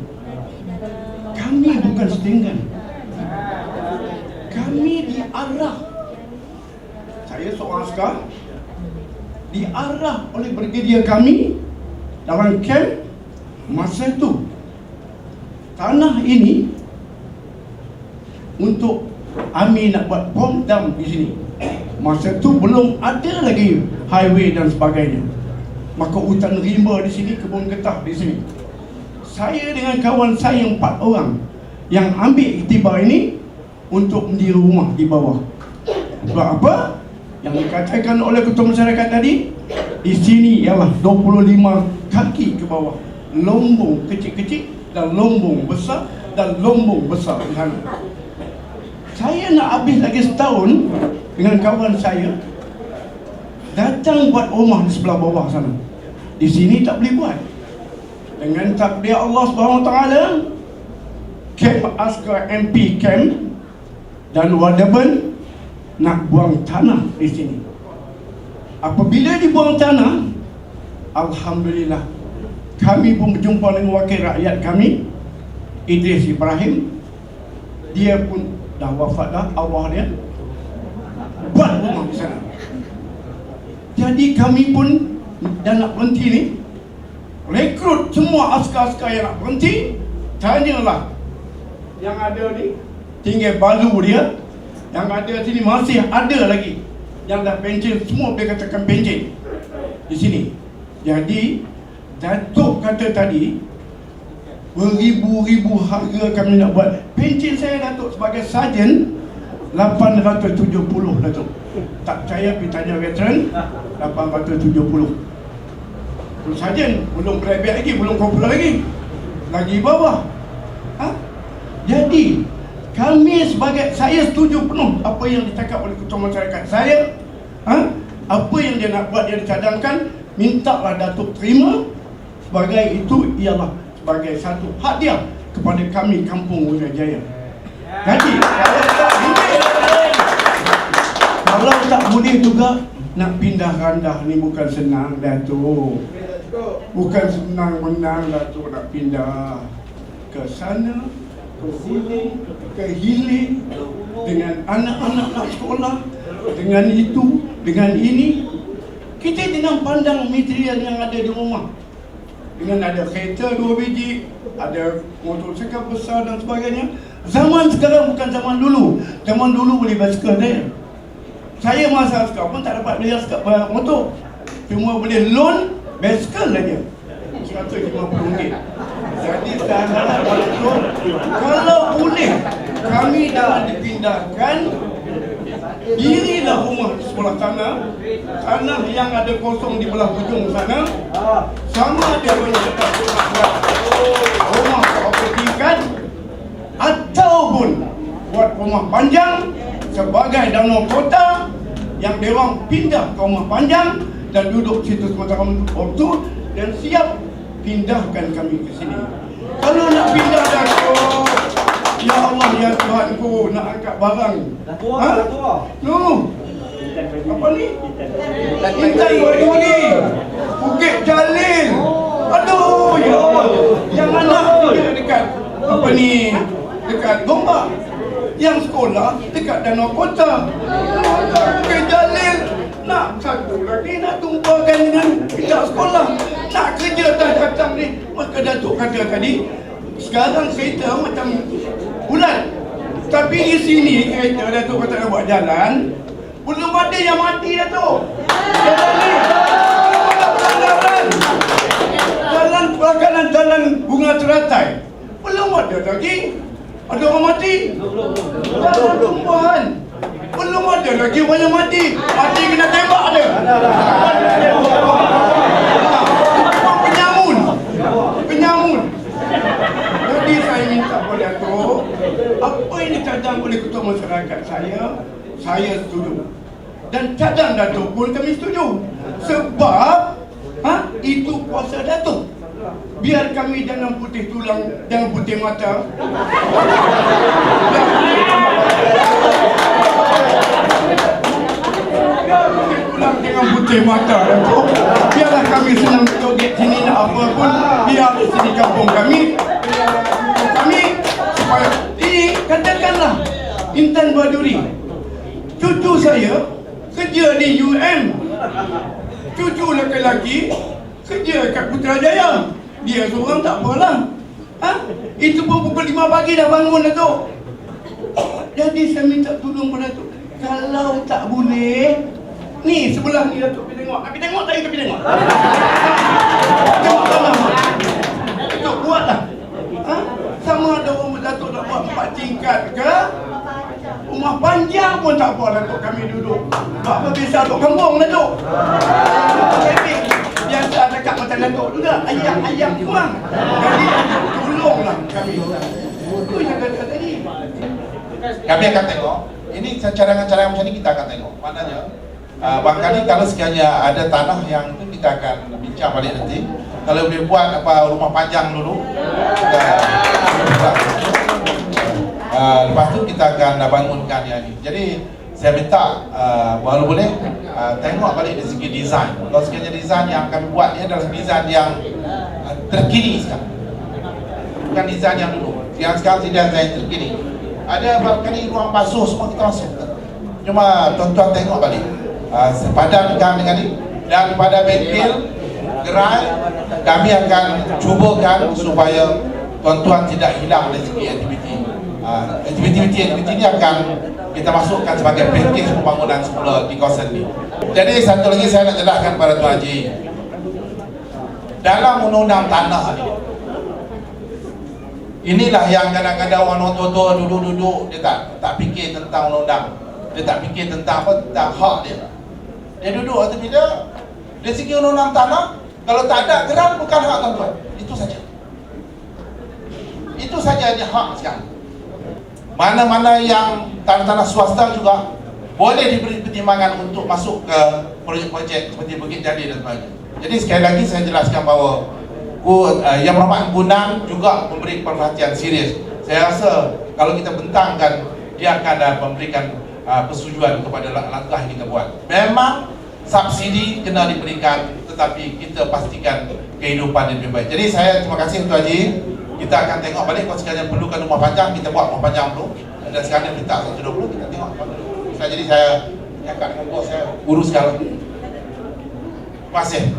Kami bukan setinggan. Kami diarah. Saya seorang askar, diarah oleh brigadier kami dalam kamp masa tu. Tanah ini untuk Ami nak buat bom dam di sini. Masa tu belum ada lagi highway dan sebagainya. Maka hutan rimba di sini, kebun getah di sini. Saya dengan kawan saya 4 orang yang ambil iktibar ini untuk mendiri rumah di bawah. Sebab apa? Yang dikatakan oleh ketua masyarakat tadi, di sini ialah 25 kaki ke bawah. Lombong kecil-kecil dan lombong besar dan lombong besar di sana. Saya nak habis lagi setahun dengan kawan saya datang buat rumah di sebelah bawah sana. Di sini tak boleh buat. Dengan takdir Allah SWT, kamp askar MP camp dan Wadaban nak buang tanah di sini. Apabila dibuang tanah, alhamdulillah kami pun berjumpa dengan wakil rakyat kami, Idris Ibrahim. Dia pun dah wafat dah, arwah dia, buat rumah di sana. Jadi kami pun dah nak berhenti ni, rekrut semua askar-askar yang nak berhenti. Tanyalah yang ada ni, tinggal balu dia. Yang ada sini masih ada lagi yang dah pencen, semua boleh katakan pencen di sini. Jadi Datuk kata tadi beribu-ribu harga kami nak buat. Pencen saya Datuk sebagai sarjan 870 Datuk. Tak percaya pergi tanya veteran, 870. Terus sarjan belum private lagi, belum corporal lagi bawah. Jadi kami sebagai, saya setuju penuh apa yang dicakap oleh ketua masyarakat saya. Apa yang dia nak buat, dia dicadangkan, mintalah Datuk terima. Sebagai itu ialah sebagai satu hadiah kepada kami Kampung Wirajaya. Jadi kalau tak boleh juga nak pindah randah ni bukan senang Datuk. Bukan senang menang Datuk nak pindah ke sana, ke sini, ke hilir, dengan anak-anak nak sekolah, dengan itu, dengan ini. Kita jangan pandang material yang ada di rumah. Dengan ada kereta 2 biji, ada motosikal besar dan sebagainya. Zaman sekarang bukan zaman dulu. Zaman dulu boleh basikal dia. Saya masa askar pun tak dapat beli askar motor. Cuma boleh loan basikal saja, RM150. Jadi sekarang kalau boleh kami dah dipindahkan, dirilah rumah di sebelah tanah yang ada kosong di belah hujung sana, sama dia punya rumah properti kan, ataupun buat rumah panjang sebagai danau kota yang diorang pindah ke rumah panjang dan duduk situ sementara waktu dan siap pindahkan kami ke sini. Kalau nak pindah Datuk, ya Allah ya Tuhanku, nak angkat barang. No. Apa ni? Intan Wari, Bukit Jalil. Aduh ya Allah. Yang anak dekat apa ni? Dekat Gombak. Yang sekolah dekat Danau Kota. Bukit Jalil. Nak satu lagi nak tumpahkan dengan pihak sekolah. Nak kerja datang ni. Maka Datuk kata tadi, sekarang kereta macam bulan. Tapi di sini kereta Datuk kata nak buat jalan, belum ada yang mati Datuk. Jalan ni jalan pelakanan, jalan Bunga Teratai belum ada lagi. Ada orang mati. Jalan tumbuhan belum Belum ada lagi orang yang mati. Mati kena tembak dia. Penyamun. Jadi saya minta pada Datuk, apa yang dicadang oleh ketua masyarakat saya setuju. Dan cadang Datuk pun kami setuju. Sebab itu kuasa Datuk. Biar kami jangan putih tulang, jangan putih mata. Tulang dengan putih mata, Datuk. Biarlah kami senang joget sini nak apa pun. Biar sini kampung kami supaya ini katakanlah Intan Baduri. Cucu saya kerja di UM. Cucu lelaki kerja kat Putrajaya. Dia seorang tak apalah. Itu pun pukul 5 pagi dah bangun dah tu. Jadi saya minta tolong pada tu. Kalau tak boleh, ni sebelah ni Datuk pergi tengok. Pergi tengok tak? Pergi tengok. Tengoklah. Datuk buatlah. Sama ada orang Datuk nak buat 4 tingkat ke? Rumah panjang pun tak apa Datuk kami duduk. Apa biasa Datuk kampung Datuk. Biasa dekat mata Datuk juga. Ayam kurang. Jadi tolonglah kami. Itu yang kata tadi. Kami akan tengok. Ini cadangan-cadangan macam ni kita akan tengok. Maknanya barangkali kalau sekiranya ada tanah yang itu kita akan bincang balik nanti. Kalau boleh buat rumah panjang dulu. Lepas tu kita akan bangunkan yang ini. Jadi saya minta kalau boleh tengok balik dari segi desain. Kalau sekiranya desain yang kami buat ni adalah desain yang terkini sekarang. Bukan desain yang dulu. Yang sekarang tidak desain terkini. Ada barangkali ruang basuh semua kita masuk. Cuma tuan-tuan tengok balik. Sepadankan dengan ini. Dan pada bengkel gerai kami akan cubakan supaya tuan-tuan tidak hilang dari segi aktiviti. Aktiviti ini akan kita masukkan sebagai package pembangunan semula di kawasan ini. Jadi satu lagi saya nak jelaskan kepada Tuan Haji. Dalam undang-undang tanah ini, inilah yang kadang-kadang orang tua-tua duduk-duduk dia tak fikir tentang undang-undang. Dia tak fikir tentang apa, tentang hak dia. Dia duduk atau bila dari segi undang-undang tanah, kalau tak ada geran bukan hak tuan-tuan. Itu saja. Itu saja dia hak sekarang. Mana-mana yang tanah-tanah swasta juga boleh diberi pertimbangan untuk masuk ke projek-projek seperti Bukit Jadi dan sebagainya. Jadi sekali lagi saya jelaskan bahawa Yang Berhormat Gunang juga memberi perhatian serius. Saya rasa kalau kita bentangkan, dia akan memberikan persetujuan kepada langkah yang kita buat. Memang subsidi kena diberikan, tetapi kita pastikan kehidupan lebih baik. Jadi saya terima kasih Tuan Haji. Kita akan tengok balik kalau sekalian perlukan rumah panjang, kita buat rumah panjang dulu. Dan sekarang minta 120, kita tengok. Jadi saya cakap dengan bos saya, uruskan. Terima kasih.